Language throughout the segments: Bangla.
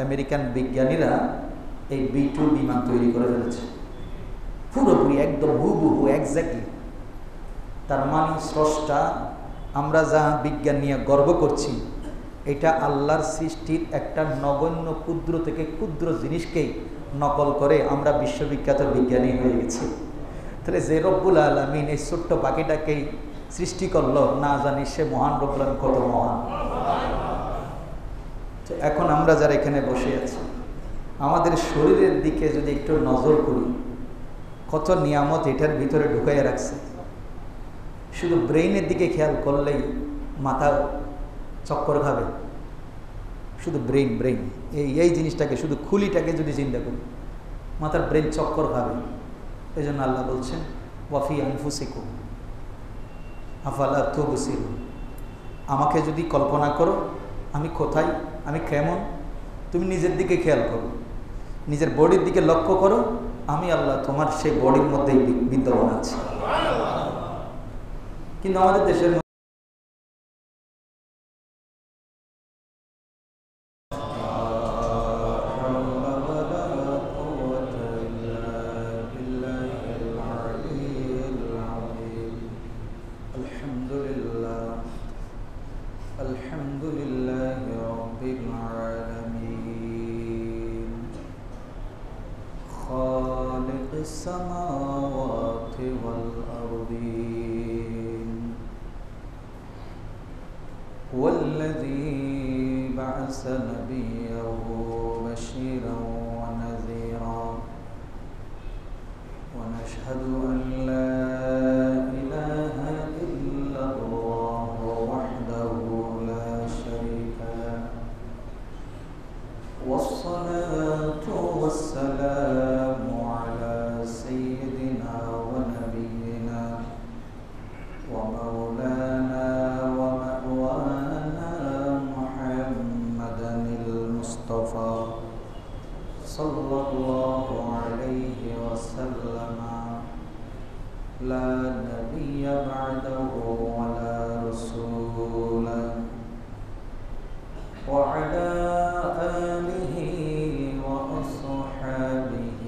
আমেরিকান বিজ্ঞানীরা এই B2 বিমান তৈরি করে ফেলেছে, পুরোপুরি একদম হুবহু এক্স্যাক্টলি। তার মানে স্রষ্টা, আমরা যা বিজ্ঞান নিয়ে গর্ব করছি, এটা আল্লাহর সৃষ্টির একটা নগণ্য ক্ষুদ্র থেকে ক্ষুদ্র জিনিসকেই নকল করে আমরা বিশ্ববিখ্যাত বিজ্ঞানী হয়ে গেছি। তাহলে যে রব্বুল আলামিন এই ছোট্ট পাখিটাকেই সৃষ্টি করলো, না জানি সে মহান রব্বুল আলামিন কত মহান। তো এখন আমরা যারা এখানে বসে আছি, আমাদের শরীরের দিকে যদি একটু নজর করি, কত নিয়ামত এটার ভিতরে ঢুকাইয়া রাখছে। শুধু ব্রেইনের দিকে খেয়াল করলেই মাথা চক্কর খাবে। শুধু ব্রেইন ব্রেইন এই জিনিসটাকে, শুধু খুলিটাকে যদি চিন্তা করি, মাথার ব্রেইন চক্কর খাবে। এই জন্য আল্লাহ বলছেন ওয়াফি আনফুসিকুম আফালা তুবসিরুন, আমাকে যদি কল্পনা করো আমি কোথায়, আমি কেমন, তুমি নিজের দিকে খেয়াল করো, নিজের বডির দিকে লক্ষ্য করো, আমি আল্লাহ তোমার সেই বডির মধ্যেই বিদ্যমান আছি। কিন্তু আমাদের দেশের السماوات والأرضين والذي بعث نبيه بشيرا ونذيرا ونشهد أن لا إله إلا الله وحده لا شريك له والصلاة والسلام على سيدنا ونبينا ومولانا ومأوانا محمدا المصطفى صلى الله عليه وسلم لا نبي بعده ولا رسول وعلى آله وأصحابه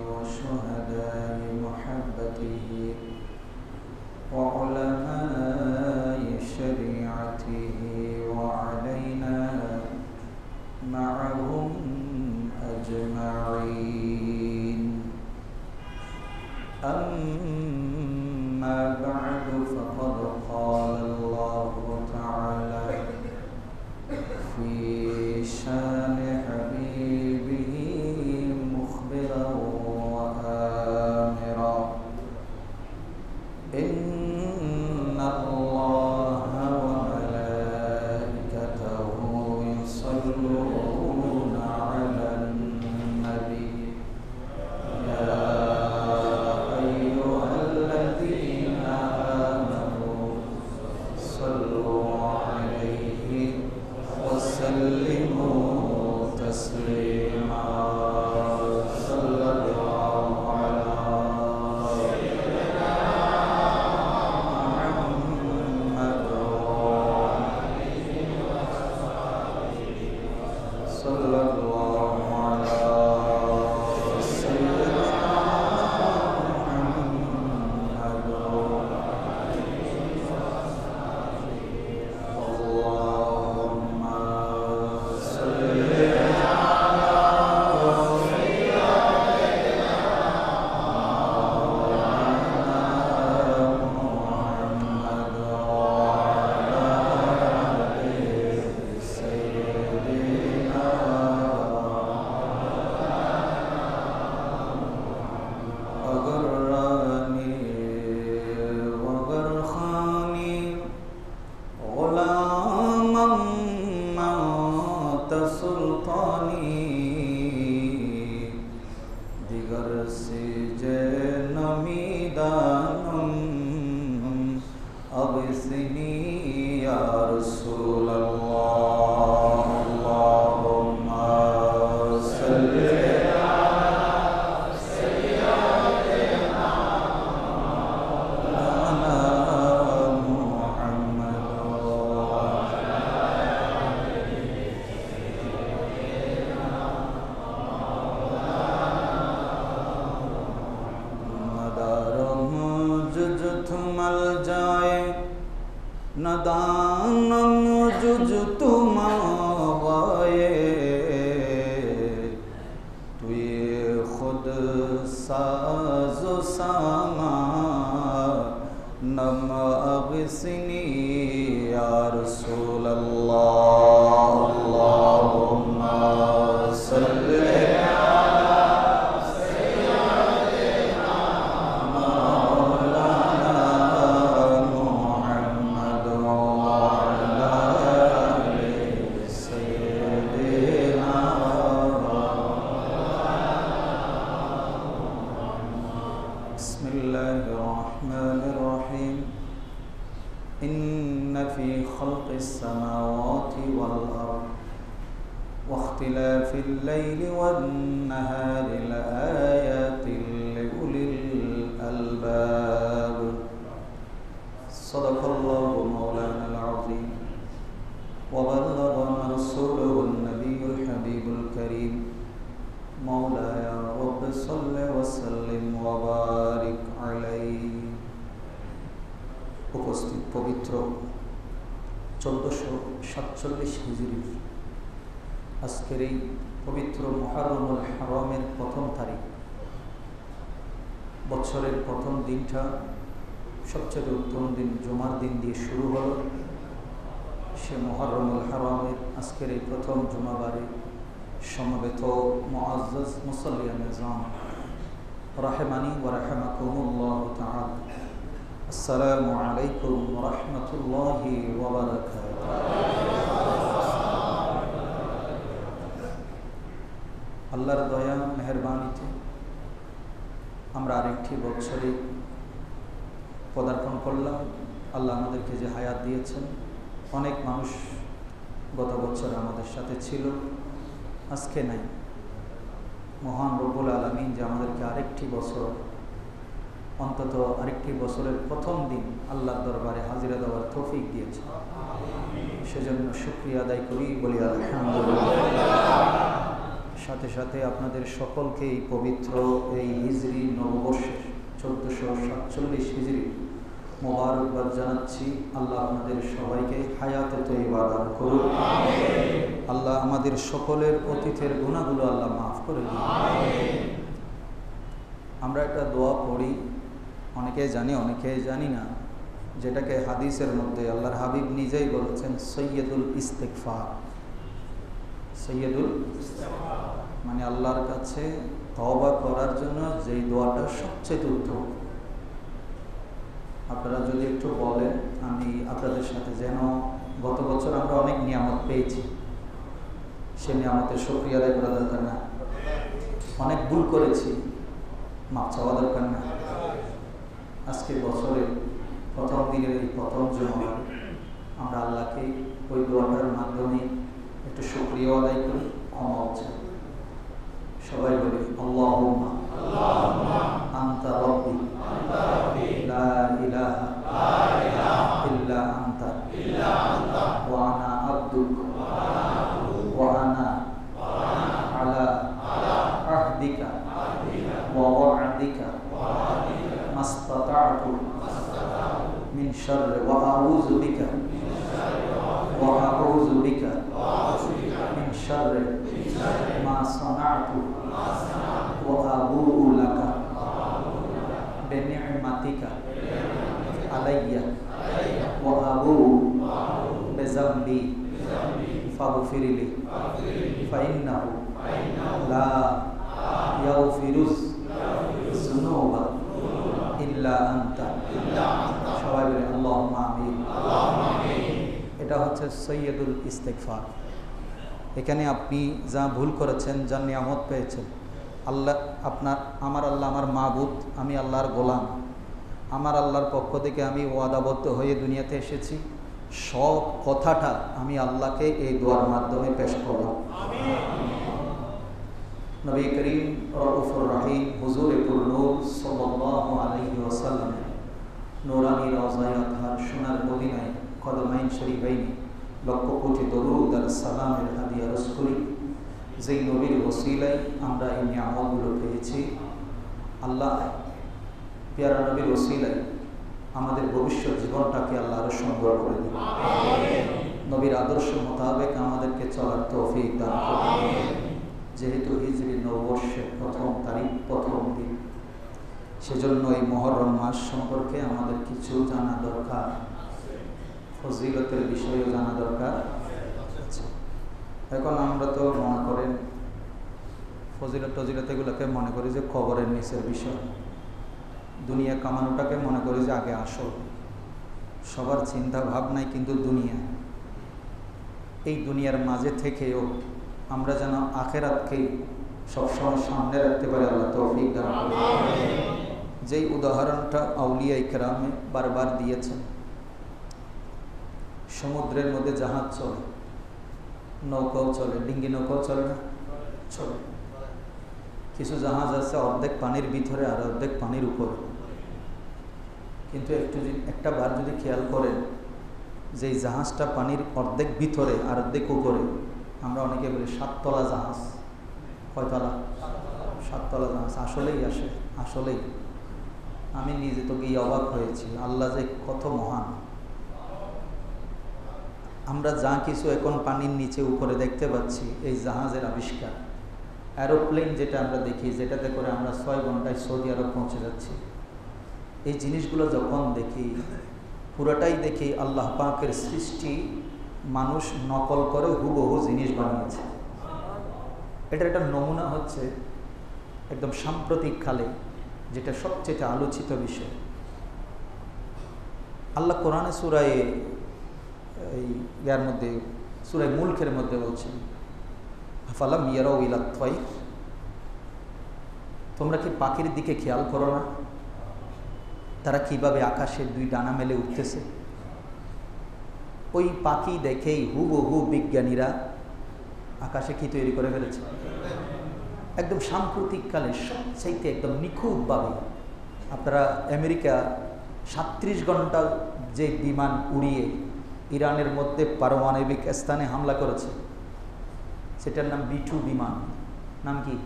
وشهداء محبته وعلماء شريعته وعلينا معهم أجمعين. أما بعد فقد قال الله تعالى في شان حبيبه مخبرا وآمرا إن الله وملائكته يصلون على النبي يا أيها الذين آمنوا صلوا عليه وسلموا تسليما. صلى الله على سيدنا محمد صلى الله على سيدنا محمد اللهم صل في الليل والنهار لآيات لأولي الألباب صدق الله مولانا العظيم وبلغنا رسوله النبي الحبيب الكريم مولاي رب صل وسلم وبارك عليه উপস্থিত পবিত্র 1447 হিজরির আজকের এই পবিত্র মুহররমুল হারামের প্রথম তারিখ, বছরের প্রথম দিনটা সবচেয়ে উত্তম দিন জুমার দিন দিয়ে শুরু হলো। সে মুহররমুল হারামের আজকের এই প্রথম জুমাবারে সমবেত মুআজ্জাজ মুসাল্লিয়ান নিজাম রাহিমানি ওয়া রাহিমাকুমুল্লাহ তাআলা, আসসালামু আলাইকুম ওয়া রাহমাতুল্লাহি ওয়া বারাকাতুহু। আল্লাহর দয়া মেহেরবানিতে আমরা আরেকটি বছরে পদার্পণ করলাম। আল্লাহ আমাদেরকে যে হায়াত দিয়েছেন, অনেক মানুষ গত বছর আমাদের সাথে ছিল, আজকে নাই। মহান রব্বুল আলামিন যে আমাদেরকে আরেকটি বছর, অন্তত আরেকটি বছরের প্রথম দিন আল্লাহর দরবারে হাজিরা দেওয়ার তৌফিক দিয়েছে, সেজন্য শুকরিয়া আদায় করি, বলি আলহামদুলিল্লাহ। সাথে সাথে আপনাদের সকলকে এই পবিত্র এই হিজরি নববর্ষের 1447 হিজরি মোবারকবাদ জানাচ্ছি। আল্লাহ আপনাদের সবাইকে হায়াতে তয়্যিবা দান করুন। আল্লাহ আমাদের সকলের অতীতের গুনাহগুলো আল্লাহ মাফ করে দিন। আমরা একটা দোয়া পড়ি, অনেকে জানি অনেকে জানি না, যেটাকে হাদিসের মধ্যে আল্লাহর হাবিব নিজেই বলেছেন সৈয়দুল ইস্তিগফার। সৈয়দুল মানে আল্লাহর কাছে তওবা করার জন্য যেই দোয়াটা সবচেয়ে উত্তম। আপনারা যদি একটু বলেন, আমি আপনাদের সাথে, যেন গত বছর আমরা অনেক নিয়ামত পেয়েছি, সে নিয়ামতের শুকরিয়া আদায় করা দরকার না? অনেক ভুল করেছি, মাপ চাওয়া দরকার না? আজকে বছরের প্রথম দিনের এই প্রথম জুমা আমরা আল্লাহকে ওই দোয়াটার মাধ্যমে একটু শুকরিয়া আদায় করি, ক্ষমা চাই। সবাই বলি আল্লাহুম্মা আনতা রাব্বি লা ইলাহা ইল্লা আনতা ওয়া আনা আবদুকা ওয়া আনা আলা আহদিকা ওয়া ওয়া'দিকা মাসতাতা'তু মিন শাররি ওয়া আউযু বিকা মিন শাররি মা সানা'তু ওয়া আবুউ লাকা বিনি'মাতিকা আলাইয়া ওয়া আবুউ বিযামবি ফাগফিরলি ফাইন্নাহু লা ইয়াগফিরুয যুনুবা ইল্লা আনতা। সবাই বলে আল্লাহুম্মা আমিন। এটা হচ্ছে সৈয়দুল ইস্তিগফার। এখানে আপনি যা ভুল করেছেন, যা নিয়ামত পেয়েছেন, আল্লাহ আমার আল্লাহ আমার মাবুদ, আমি আল্লাহর গোলাম, আমার আল্লাহর পক্ষ থেকে আমি ওয়াদাবদ্ধ হয়ে দুনিয়াতে এসেছি, সব কথাটা আমি আল্লাহকে এই দোয়ার মাধ্যমে পেশ করলাম। নবী করিম রউফুর রহিম হুজুরে পুরনূর সাল্লাল্লাহু আলাইহি ওয়াসাল্লাম নূরানী রওজায়ে আতহার সোনার মদিনায় কদমাইন শরীফাইনে লক্ষ কোটি দরুদ আর সালামের হাদিয়া রস করি। যেই নবীর ওসিলায় আমরা এই নিয়ামতগুলো পেয়েছি, আল্লাহ পেয়ারা নবীর ওসিলায় আমাদের ভবিষ্যৎ জীবনটাকে আল্লাহ আরো সুন্দর করে দিন। নবীর আদর্শ মোতাবেক আমাদেরকে চলার তৌফিক দান করুন। যেহেতু হিজরি নববর্ষের প্রথম তারিখ, প্রথম দিন, সেজন্য এই মুহররম মাস সম্পর্কে আমাদের কিছু জানা দরকার, ফজিলতের বিষয়েও জানা দরকার। এখন আমরা তো মনে করেন ফজিলত এগুলোকে মনে করি যে কবরের নিচের বিষয়, দুনিয়া কামানোটাকে মনে করি যে আগে আসল। সবার চিন্তা ভাবনাই কিন্তু দুনিয়া। এই দুনিয়ার মাঝে থেকেও আমরা যেন আখেরাতকে সবসময় সামনে রাখতে পারি, আল্লাহ তৌফিক দান করুন। যেই উদাহরণটা আউলিয়া ইকরামে বারবার দিয়েছেন, সমুদ্রের মধ্যে জাহাজ চলে, নৌকাও চলে, ডিঙ্গি নৌকাও চলে না? চলে। কিছু জাহাজ আছে অর্ধেক পানির ভিতরে আর অর্ধেক পানির উপরে, কিন্তু একটা বার যদি খেয়াল করেন যে এই জাহাজটা পানির অর্ধেক ভিতরে আর অর্ধেক উপরে, আমরা অনেকে বলি 7 তলা জাহাজ। কয়তলা? 7 তলা জাহাজ। আসলেই আমি নিজে তো গিয়ে অবাক হয়েছি, আল্লাহ যে কত মহান। আমরা যা কিছু এখন পানির নিচে উপরে দেখতে পাচ্ছি এই জাহাজের আবিষ্কার। অ্যারোপ্লেন যেটা আমরা দেখি, যেটাতে করে আমরা 6 ঘন্টায় সৌদি আরব পৌঁছে যাচ্ছি, এই জিনিসগুলো যখন দেখি পুরোটাই দেখি আল্লাহ পাকের সৃষ্টি, মানুষ নকল করে হুবহু জিনিস বানিয়েছে। এটার একটা নমুনা হচ্ছে একদম সাম্প্রতিক কালে যেটা সবচেয়ে আলোচিত বিষয়। আল্লাহ কোরআনে সূরায়ে ইয়ার মধ্যে সূরা মুলকের মধ্যে বলছেন, আফালাম ইয়ারাউ ইলা তায়র, তোমরা কি পাখির দিকে খেয়াল করো না তারা কিভাবে আকাশের 2 ডানা মেলে উঠতেছে? ওই পাখি দেখেই হুবহু বিজ্ঞানীরা আকাশে কি তৈরি করে ফেলেছে। একদম সাম্প্রতিককালে সবচাইতে একদম নিখুঁতভাবে। আপনারা আমেরিকা 37 ঘন্টা যে বিমান উড়িয়ে ইরানের মধ্যে পারমাণবিক স্থানে হামলা করেছে, সেটার নাম B2 বিমান। নাম কি?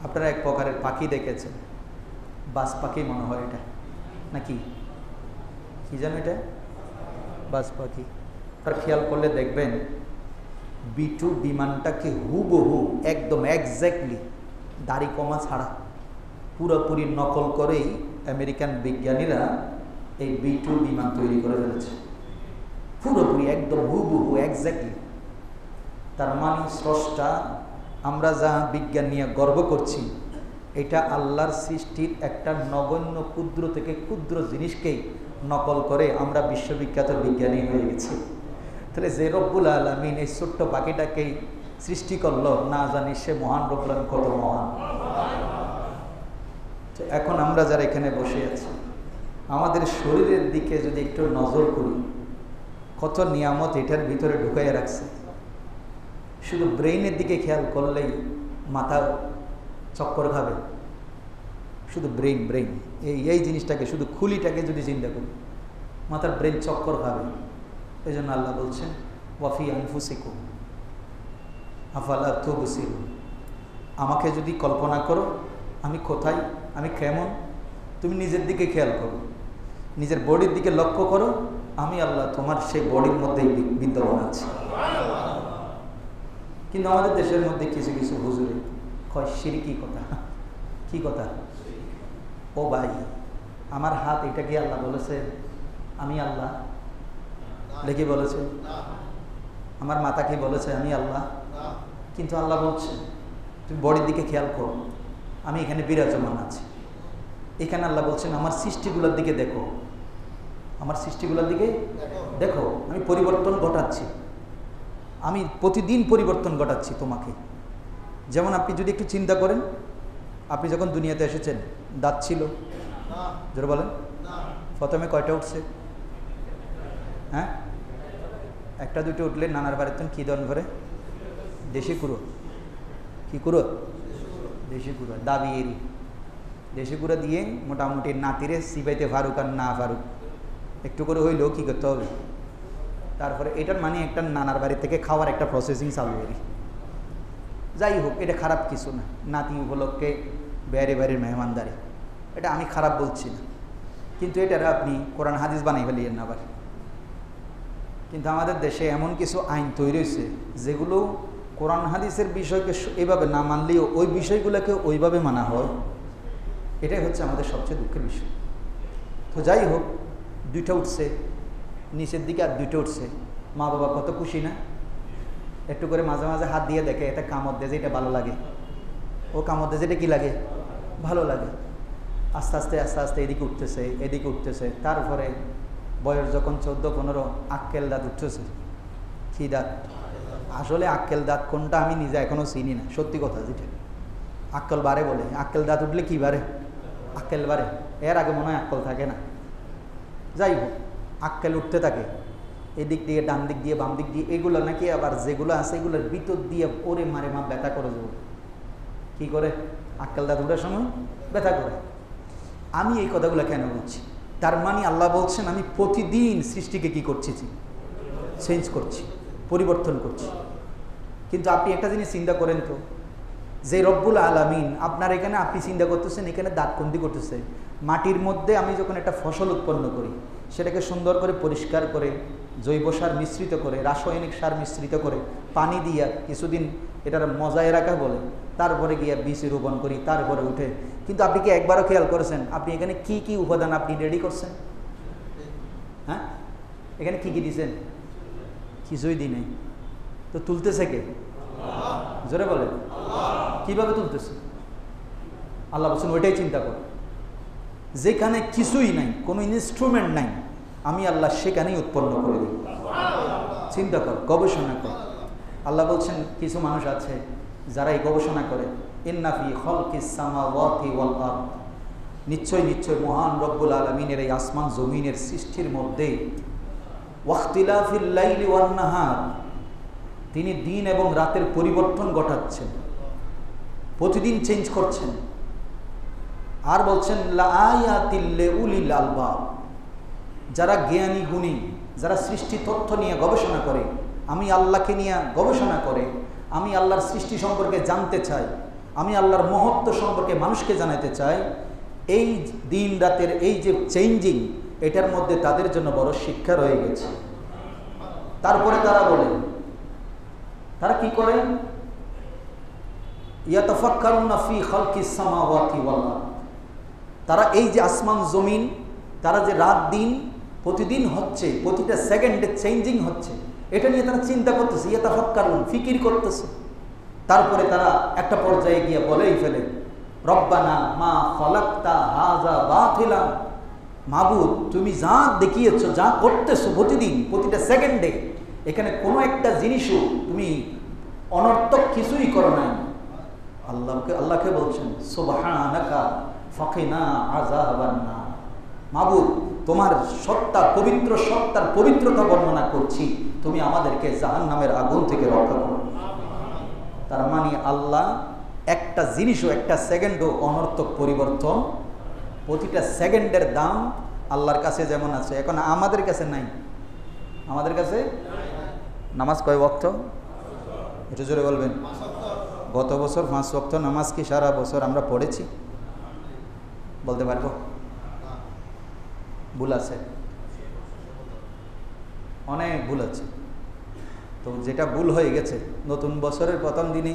আপনারা এক প্রকারের পাখি দেখেছেন, বাস পাখি মনে হয় এটা, নাকি কি জানো এটা? বাস পাখি। আর খেয়াল করলে দেখবেন B2 বিমানটাকে হুবহু একদম এক্স্যাক্টলি দাড়ি কমা ছাড়া পুরোপুরি নকল করেই আমেরিকান বিজ্ঞানীরা এই B2 বিমান তৈরি করে ফেলেছে। পুরোপুরি একদম হুবহু এক্স্যাক্টলি। তার মানে স্রষ্টা, আমরা যা বিজ্ঞান নিয়ে গর্ব করছি, এটা আল্লাহর সৃষ্টির একটা নগণ্য ক্ষুদ্র থেকে ক্ষুদ্র জিনিসকেই নকল করে আমরা বিশ্ববিখ্যাত বিজ্ঞানী হয়ে গেছি। তাহলে যে রব্বুল আলামিন এই ছোট্ট পাখিটাকেই সৃষ্টি করলো, না জানি সে মহান রব্বুল আলামিন কত মহান। এখন আমরা যারা এখানে বসে আছি, আমাদের শরীরের দিকে যদি একটু নজর করি, কত নিয়ামত এটার ভিতরে ঢুকাইয়া রাখছে। শুধু ব্রেইনের দিকে খেয়াল করলেই মাথা চক্কর খাবে। শুধু ব্রেইন এই জিনিসটাকে, শুধু খুলিটাকে যদি চিন্তা করি, মাথার ব্রেইন চক্কর খাবে। এই জন্য আল্লাহ বলছেন, ওয়াফি আনফুসিকুম আফালা তুবসিরুন। আমাকে যদি কল্পনা করো আমি কোথায়, আমি কেমন, তুমি নিজের দিকে খেয়াল করো, নিজের বডির দিকে লক্ষ্য করো, আমি আল্লাহ তোমার সেই বডির মধ্যেই বিদ্যমান আছি। কিন্তু আমাদের দেশের মধ্যে কিছু কিছু হুজুরে কয় শিরকি কথা। কি কথা? ও ভাই, আমার হাত, এটা কি আল্লাহ বলেছে আমি আল্লাহ? লেখি বলেছে? আমার মাথা কি বলেছে আমি আল্লাহ? কিন্তু আল্লাহ বলছে তুমি বডির দিকে খেয়াল করো, আমি এখানে বিরাজমান আছি। এখানে আল্লাহ বলছেন আমার সৃষ্টিগুলোর দিকে দেখো, আমার সৃষ্টিগুলোর দিকে দেখো, আমি পরিবর্তন ঘটাচ্ছি, আমি প্রতিদিন পরিবর্তন ঘটাচ্ছি তোমাকে। যেমন আপনি যদি একটু চিন্তা করেন, আপনি যখন দুনিয়াতে এসেছেন দাঁত ছিল? জোরে বলেন। প্রথমে কয়টা উঠছে? হ্যাঁ, 1-2 উঠলে নানার বাড়িতে কি দন করে? দেশি কুড়ো। কি কুড়ো? দেশি কুড়ো। দাবি এরি দেশি কুড়ো দিয়ে মোটামুটি নাতিরে সিবাইতে ফারুক আর না ফারুক একটু করে হইলেও কী করতে হবে। তারপরে এটার মানে একটা নানার বাড়ি থেকে খাওয়ার একটা প্রসেসিং চালু করি। যাই হোক, এটা খারাপ কিছু না, নাতি উপলক্ষে বাইরে বাইরের মেহমানদারি, এটা আমি খারাপ বলছি না, কিন্তু এটার আপনি কোরআন হাদিস বানাই ফেলিয়েন না আবার। কিন্তু আমাদের দেশে এমন কিছু আইন তৈরি হয়েছে যেগুলো কোরআন হাদিসের বিষয়কে এইভাবে না মানলেও ওই বিষয়গুলোকে ওইভাবে মানা হয়। এটাই হচ্ছে আমাদের সবচেয়ে দুঃখের বিষয়। তো যাই হোক, 2টা উঠছে নিচের দিকে আর 2টা উঠছে, মা বাবা কত খুশি না? একটু করে মাঝে মাঝে হাত দিয়ে দেখে এটা কামড় দেয়, এটা ভালো লাগে, ও কামড় দেয়, যেটা কি লাগে? ভালো লাগে। আস্তে আস্তে আস্তে আস্তে এদিকে উঠতেছে এদিকে উঠতেছে। তারপরে বয়স যখন 14-15, আক্কেল দাঁত উঠতেছে। কি দাঁত? আসলে আক্কেল দাঁত কোনটা আমি নিজে এখনো চিনি না, সত্যি কথা যেটা। আক্কেল বাড়ে বলে, আক্কেল দাঁত উঠলে কি বাড়ে? আক্কেল বাড়ে। এর আগে মনে হয় আক্কেল থাকে না। যাই হোক, আক্কেল উঠতে থাকে। এদিক দিয়ে, ডান দিক দিয়ে, বাম দিক দিয়ে, এগুলো নাকি আবার যেগুলো আছে এগুলোর ভিতর দিয়ে ওরে মারে মা ব্যথা করে যাবো। কি করে? আক্কেল দাঁত ওঠার সময় ব্যথা করে। আমি এই কথাগুলো কেন বলছি? তার মানে আল্লাহ বলছেন আমি প্রতিদিন সৃষ্টিকে কি করছি? চেঞ্জ করছি, পরিবর্তন করছি। কিন্তু আপনি একটা জিনিস চিন্তা করেন তো, যে রব্বুল আলামিন আপনার এখানে, আপনি চিন্তা করতেছেন এখানে দাঁতখন্দি করতেছে। মাটির মধ্যে আমি যখন একটা ফসল উৎপন্ন করি, সেটাকে সুন্দর করে পরিষ্কার করে, জৈব সার মিশ্রিত করে, রাসায়নিক সার মিশ্রিত করে, পানি দিয়া কিছুদিন এটার মজায় রাখা বলে, তারপরে গিয়ে বীজ রোপণ করি, তারপরে উঠে। কিন্তু আপনি কি একবারও খেয়াল করেছেন আপনি এখানে কি কি উপাদান আপনি রেডি করছেন? হ্যাঁ, এখানে কি কি দিয়েছেন? কিছুই দিই নেই। তো তুলতেছে কে? জোরে বলে কিভাবে তুলতেছে? আল্লাহ বলছেন ওইটাই চিন্তা কর। যেখানে কিছুই নাই, কোনো ইনস্ট্রুমেন্ট নাই, আমি আল্লাহ সেখানেই উৎপন্ন করে দিই। চিন্তা কর, গবেষণা কর। আল্লাহ বলছেন কিছু মানুষ আছে যারা এই গবেষণা করে, ইন্না ফি খালকিস সামাওয়াতি ওয়াল আরদ, নিশ্চয় নিশ্চয় মহান রব্বুল আলামিনের এই আসমান জমিনের সৃষ্টির মধ্যে, ওয়াখতিলাফিল লাইলি ওয়ান নাহার, তিনি দিন এবং রাতের পরিবর্তন ঘটাচ্ছেন, প্রতিদিন চেঞ্জ করছেন। আর বলছেন লাআয়াতিল লিউলিল আলবাব, যারা জ্ঞানী গুণী, যারা সৃষ্টি তথ্য নিয়ে গবেষণা করে, আমি আল্লাহকে নিয়ে গবেষণা করে, আমি আল্লাহর সৃষ্টি সম্পর্কে জানতে চাই, আমি আল্লাহর মহত্ব সম্পর্কে মানুষকে জানাতে চাই, এই দিন রাতের এই যে চেঞ্জিং, এটার মধ্যে তাদের জন্য বড় শিক্ষা রয়ে গেছে। তারপরে তারা বলে, তারা কি করে? ইয়াতাফাক্কারুনা ফি খালকিস সামাওয়াতি ওয়াল আরদ, তারা এই যে আসমান জমিন, তারা যে রাত দিন প্রতিদিন হচ্ছে, প্রতিটা সেকেন্ডে চেঞ্জিং হচ্ছে, এটা নিয়ে তারা চিন্তা করতেছে, ইয়াতাফাক্কারুন, ফিকির করতেছে। তারপরে তারা একটা পর্যায়ে গিয়ে বলেই ফেলে, রব্বানা মা খালাকতা হাযা বাতিলা, মাবুদ তুমি যা দেখিয়েছো, যা করতেছো প্রতিদিন প্রতিটা সেকেন্ডে, এখানে কোনো একটা জিনিসও তুমি অনর্থক কিছুই করো নাই। আল্লাহকে বলছেন সুবহানাকা ফাকিনা আযাবান নার, মাবুদ তোমার সত্তা, পবিত্র সত্তার পবিত্রতা বর্ণনা করছি, তুমি আমাদেরকে জাহান্নামের আগুন থেকে রক্ষা করো। তার মানে আল্লাহ একটা জিনিসও, একটা সেকেন্ডও অনর্থক পরিবর্তন, প্রতিটা সেকেন্ডের দাম আল্লাহর কাছে যেমন আছে, এখন আমাদের কাছে নাই। আমাদের কাছে নামাজ কয় ওয়াক্ত? একটু জোরে বলবেন। গত বছর 5 ওয়াক্ত নামাজ কি সারা বছর আমরা পড়েছি? বলতে পারবো? ভুল আছে, অনেক ভুল আছে। তো যেটা ভুল হয়ে গেছে, নতুন বছরের প্রথম দিনে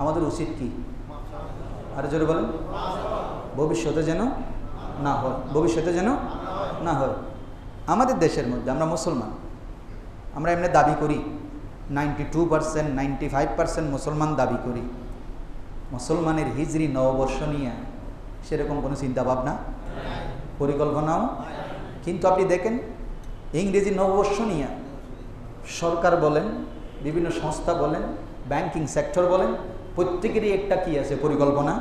আমাদের উচিত কি? আরে জোরে বলেন। ভবিষ্যতে যেন না হয়, ভবিষ্যতে যেন না হয়। আমাদের দেশের মধ্যে আমরা মুসলমান, আমরা এমনি দাবি করি 92%, 95% মুসলমান দাবি করি। মুসলমানের হিজরি নববর্ষ নিয়ে সেরকম কোনো চিন্তাভাবনা, পরিকল্পনাও। কিন্তু আপনি দেখেন ইংরেজি নববর্ষ নিয়ে সরকার বলেন, বিভিন্ন সংস্থা বলেন, ব্যাংকিং সেক্টর বলেন, প্রত্যেকেরই একটা কি আছে? পরিকল্পনা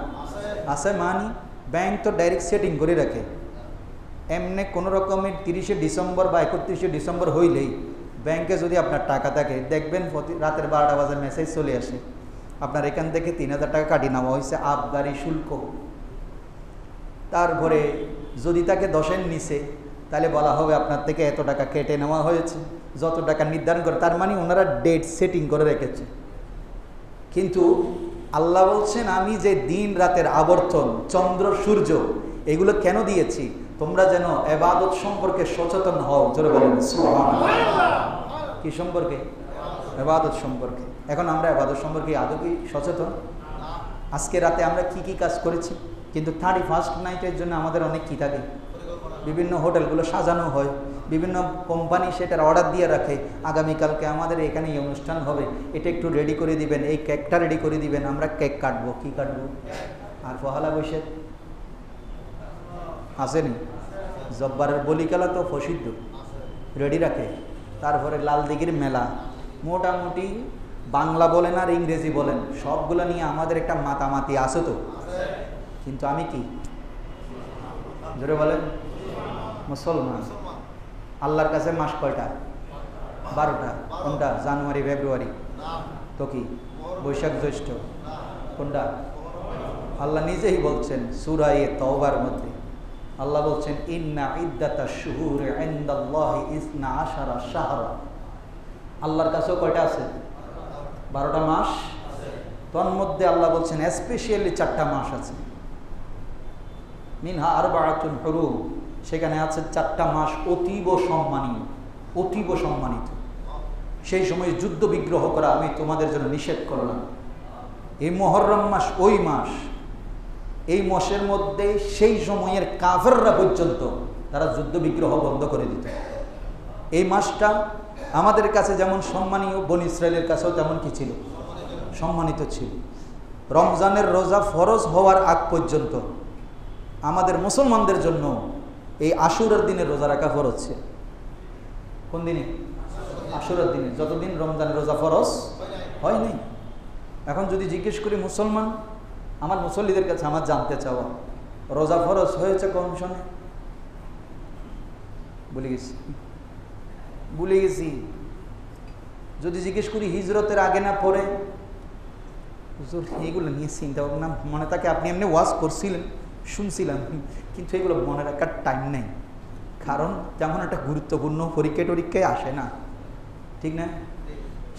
আছে। মানি ব্যাংক তো ডাইরেক্ট সেটিং করে রাখে, এমনি কোনো রকমের 30শে ডিসেম্বর বা 31শে ডিসেম্বর হইলেই ব্যাংকে যদি আপনার টাকা থাকে, দেখবেন রাতের 12টা বাজে মেসেজ চলে আসে, আপনার এখান থেকে 3000 টাকা কাটিয়ে নেওয়া হয়েছে আবগারি শুল্ক। তারপরে যদি তাকে 10-এর নিচে, তাহলে বলা হবে আপনার থেকে এত টাকা কেটে নেওয়া হয়েছে, যত টাকা নির্ধারণ করে। তার মানে ওনারা ডেট সেটিং করে রেখেছে। কিন্তু আল্লাহ বলছেন আমি যে দিন রাতের আবর্তন, চন্দ্র সূর্য, এগুলো কেন দিয়েছি? তোমরা যেন ইবাদত সম্পর্কে সচেতন হও। জোরে বলেন সুবহানাল্লাহ। কি সম্পর্কে? ইবাদত সম্পর্কে। এখন আমরা ইবাদত সম্পর্কে আদৌ কি সচেতন? আজকে রাতে আমরা কি কি কাজ করেছি? কিন্তু 31st নাইটের জন্য আমাদের অনেক কি থাকে, বিভিন্ন হোটেলগুলো সাজানো হয়, বিভিন্ন কোম্পানি সেটার অর্ডার দিয়ে রাখে, আগামীকালকে আমাদের এখানে এই অনুষ্ঠান হবে, এটা একটু রেডি করে দিবেন, এই কেকটা রেডি করে দিবেন, আমরা কেক কাটবো। কি কাটবো? আর পহেলা বৈশাখ আসেনি, জব্বারের বলিকালা তো প্রসিদ্ধ, রেডি রাখে। তারপরে লালদিঘির মেলা, মোটামুটি বাংলা বলেন আর ইংরেজি বলেন সবগুলো নিয়ে আমাদের একটা মাতামাতি আছে তো। কিন্তু আমি কি? জোরে বলেন। মুসলমান। আল্লাহর কাছে মাস কয়টা? 12টা। কোনটা? জানুয়ারি ফেব্রুয়ারি তো কি বৈশাখ জ্যৈষ্ঠ কোনটা? আল্লাহ নিজেই বলছেন সূরা তাওবার মধ্যে, আল্লাহ বলছেন ইন্না ইদ্দাতাশ শুহুরি ইনদাল্লাহি 12 শাহরা। আল্লাহর কাছেও কয়টা আছে? 12টা মাস। তন্মধ্যে আল্লাহ বলছেন স্পেশালি 4টা মাস আছে। মিনহা আরবাআতুন হুরুম, সেখানে আছে 4টা মাস অতীব সম্মানীয়, অতীব সম্মানিত। সেই সময় যুদ্ধ বিগ্রহ করা আমি তোমাদের জন্য নিষেধ করলাম। এই মুহররম মাস ওই মাস, এই মাসের মধ্যে সেই সময়ের কাফেররা পর্যন্ত তারা যুদ্ধ বিগ্রহ বন্ধ করে দিত। এই মাসটা আমাদের কাছে যেমন সম্মানীয়, বনী ইসরায়েলের কাছেও তেমন কি ছিল? সম্মানিত ছিল। রমজানের রোজা ফরজ হওয়ার আগ পর্যন্ত আমাদের মুসলমানদের জন্য এই আশুরার দিনে রোজা রাখা ফরজ ছিল। কোন দিনে? আশুরার দিনে, যতদিন রমজানের রোজা ফরজ হয়নি। এখন যদি জিজ্ঞেস করি মুসলমান, আমার মুসল্লিদের কাছে আমার জানতে চাওয়া, রোজা ফরজ হয়েছে কোন সনে? ভুলে গেছি। যদি জিজ্ঞেস করি হিজরতের আগে না পরে, এইগুলো নিয়ে চিন্তা ভাবনা মনে থাকে। আপনি এমনি ওয়াজ করছিলেন, শুনছিলাম, কিন্তু এগুলো মনে রাখার টাইম নেই। কারণ তেমন একটা গুরুত্বপূর্ণ পরীক্ষায় আসে না, ঠিক না?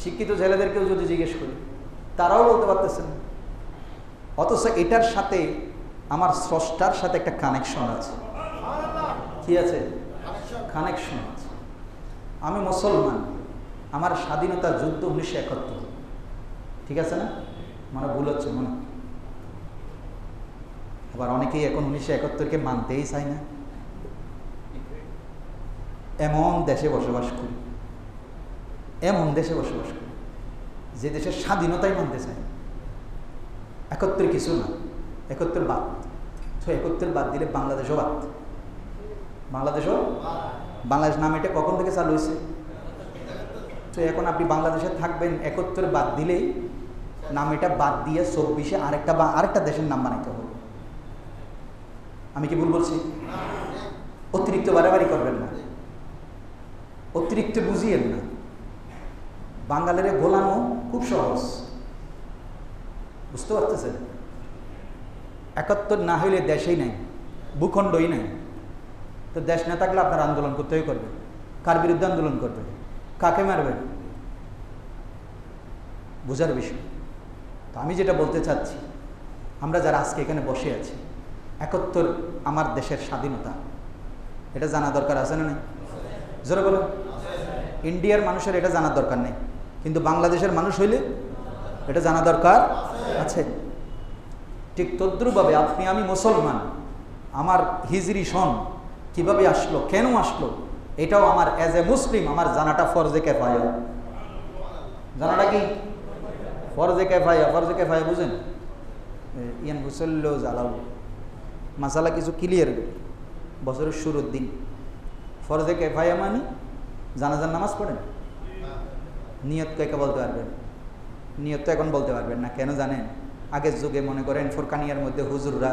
শিক্ষিত ছেলেদেরকেও যদি জিজ্ঞেস করি, তারাও বলতে পারতেছেন। অথচ এটার সাথে আমার স্রষ্টার সাথে একটা কানেকশন আছে। কি আছে? কানেকশন আছে। আমি মুসলমান, আমার স্বাধীনতা যুদ্ধ 1971, ঠিক আছে না? মানে ভুল হচ্ছে মনে। আবার অনেকেই এখন 1971-কে মানতেই চায় না। এমন দেশে বসবাস করি, এমন দেশে বসবাস করি যে দেশের স্বাধীনতাই মানতে চায়। 71 কিছু না, 71 বাদ। তো 71 বাদ দিলে বাংলাদেশও বাদ। বাংলাদেশ নাম এটা কখন থেকে চালু হয়েছে? তো এখন আপনি বাংলাদেশে থাকবেন, 71 বাদ দিলেই নাম এটা বাদ দিয়ে 24-এ আরেকটা দেশের নাম বানাইতে হবে। আমি কি ভুল বলছি? অতিরিক্ত বাড়াবাড়ি করবেন না, অতিরিক্ত বুঝিয়েন না। বাঙালির গোলামও খুব সহজ, বুঝতে পারতেছেন? 71 না হইলে দেশেই নাই, ভূখণ্ডই নাই। তো দেশ না থাকলে আপনার আন্দোলন করতেই করবে। কার বিরুদ্ধে আন্দোলন করবে? কাকে মারবেন? বোঝার বিষয়। তো আমি যেটা বলতে চাচ্ছি, আমরা যারা আজকে এখানে বসে আছি, 71 আমার দেশের স্বাধীনতা, এটা জানা দরকার আছে না? নেই? জোরে বলেন। ইন্ডিয়ার মানুষের এটা জানার দরকার নেই, কিন্তু বাংলাদেশের মানুষ হইলে এটা জানা দরকার আছে। ঠিক তদ্রুপভাবে আপনি আমি মুসলমান, আমার হিজরি সন কিভাবে আসলো, কেন আসলো, এটাও আমার অ্যাজ এ মুসলিম আমার জানাটা ফরজে কিফায়া। জানাটা কি? ফরজে কিফায়া। ফরজে কিফায়া বুঝেন? ইয়ান হুসল্লো জালাউ মাসালা কিছু ক্লিয়ার বছরের শুরুর দিন। ফরজে কিফায়া মানে জানাজার নামাজ পড়েন, নিয়ত কয়েকে বলতে পারবেন? নিয়ত তো এখন বলতে পারবেন না। কেন জানেন? আগের যুগে মনে করেন ফোরকানিয়ার মধ্যে হুজুররা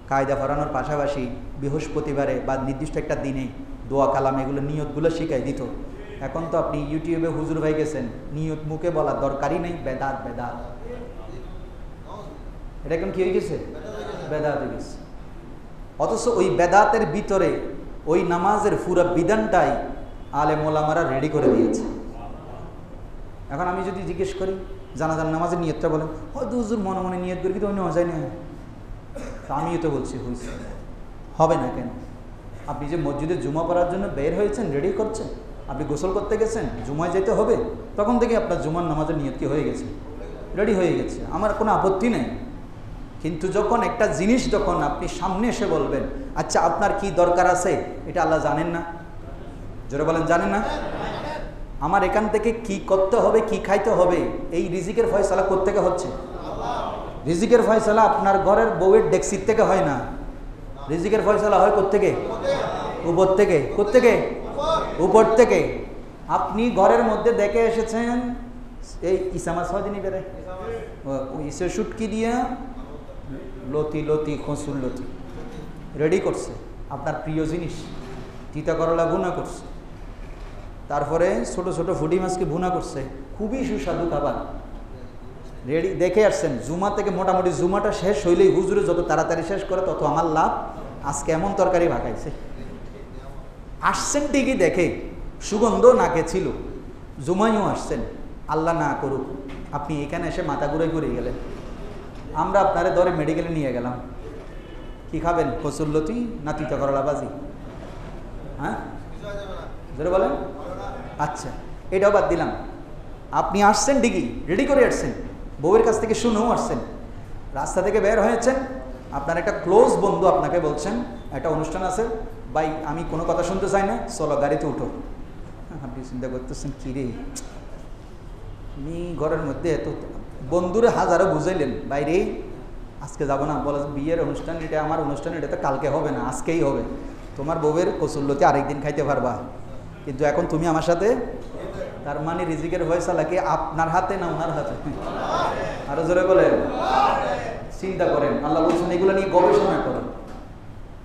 কায়দা পড়ানোর পাশাপাশি বৃহস্পতিবারে বা নির্দিষ্ট একটা দিনে দোয়া কালাম এগুলো নিয়তগুলো শিখাই দিত। এখন তো আপনি ইউটিউবে হুজুর ভাই গেছেন, নিয়ত মুখে বলার দরকারই নেই। বেদাত বেদাত, এটা এখন কি হয়ে গেছে? বেদাত হয়ে গেছে। অথচ ওই বেদাতের ভিতরে ওই নামাজের পুরা বিধানটাই আলেম ওলামারা রেডি করে দিয়েছে। এখন আমি যদি জিজ্ঞেস করি জানাজার নামাজের নিয়তটা বলেন, হয়তো হুজুর মনে মনে নিয়ত করি কিন্তু নেওয়া যায় না। আমিও তো বলছি হয়েছে, হবে না কেন? আপনি যে মসজিদে জুমা পড়ার জন্য বের হয়েছেন, রেডি করছেন, আপনি গোসল করতে গেছেন, জুমায় যেতে হবে, তখন থেকে আপনার জুমার নামাজের নিয়ত কি হয়ে গেছে? রেডি হয়ে গেছে। আমার কোনো আপত্তি নেই। কিন্তু যখন একটা জিনিস যখন আপনি সামনে এসে বলবেন, আচ্ছা আপনার কি দরকার আছে, এটা আল্লাহ জানেন না? জোরে বলেন, জানেন না? আমার এখান থেকে কি করতে হবে, কি খাইতে হবে, এই রিজিকের ফয়সালা কোত্থেকে হচ্ছে? রিজিকের ফয়সালা আপনার ঘরের বউয়ের ডেক্সির থেকে হয় না। রিজিকের ফয়সালা হয় কোত্থেকে? উপর থেকে। কোত্থেকে? উপর থেকে। আপনি ঘরের মধ্যে দেখে এসেছেন, এই ইসামা ছয়দিনই বেড়ায়, ইসে শুটকি দিয়া লতি লতি খসুর লতি রেডি করছে, আপনার প্রিয় জিনিস, তিতা করলা ভুনা করছে। তা তারপরে ছোট ছোট ফুটি মাছকে ভুনা করছে, খুবই সুস্বাদু খাবার। রেডি দেখে আসছেন, জুমা থেকে মোটামুটি জুমাটা শেষ হইলেই হুজুরে যত তাড়াতাড়ি শেষ করে তত আমার লাভ। আজকে এমন তরকারি ভাগাইছে, আসছেন ঠিকই দেখে, সুগন্ধ নাকে ছিল, জুমাইও আসছেন। আল্লাহ না করুক আপনি এখানে এসে মাথা ঘুরে ঘুরে গেলেন, আমরা আপনারে ধরে মেডিকেলে নিয়ে গেলাম। কি খাবেন, কচুরলতি না তিতা করলা বাজি? হ্যাঁ জোরে বলেন। আচ্ছা এটাও বাদ দিলাম, আপনি আসছেন ঠিকই, রেডি করে আসছেন, বউয়ের কাছ থেকে শুনেও আসছেন, রাস্তা থেকে বের হয়েছেন, আপনার একটা ক্লোজ বন্ধু আপনাকে বলছেন একটা অনুষ্ঠান আছে ভাই, আমি কোনো কথা শুনতে চাই না, চলো গাড়িতে উঠো। আপনি চিন্তা করতেছেন কি রে, আমি ঘরের মধ্যে এত বন্ধুরে হাজারো বুঝাইলেন বাইরে আজকে যাবো না, বলে বিয়ের অনুষ্ঠান, এটা আমার অনুষ্ঠান, এটা তো কালকে হবে না আজকেই হবে, তোমার বউয়ের কচুরলতি আরেকদিন খাইতে পারবা, কিন্তু এখন তুমি আমার সাথে। তার মানে রিজিকের ফয়সালা কি আপনার হাতে না ওনার হাতে? আরো জোরে বলেন। চিন্তা করেন, আল্লাহ বলছেন এগুলো নিয়ে গবেষণা করেন।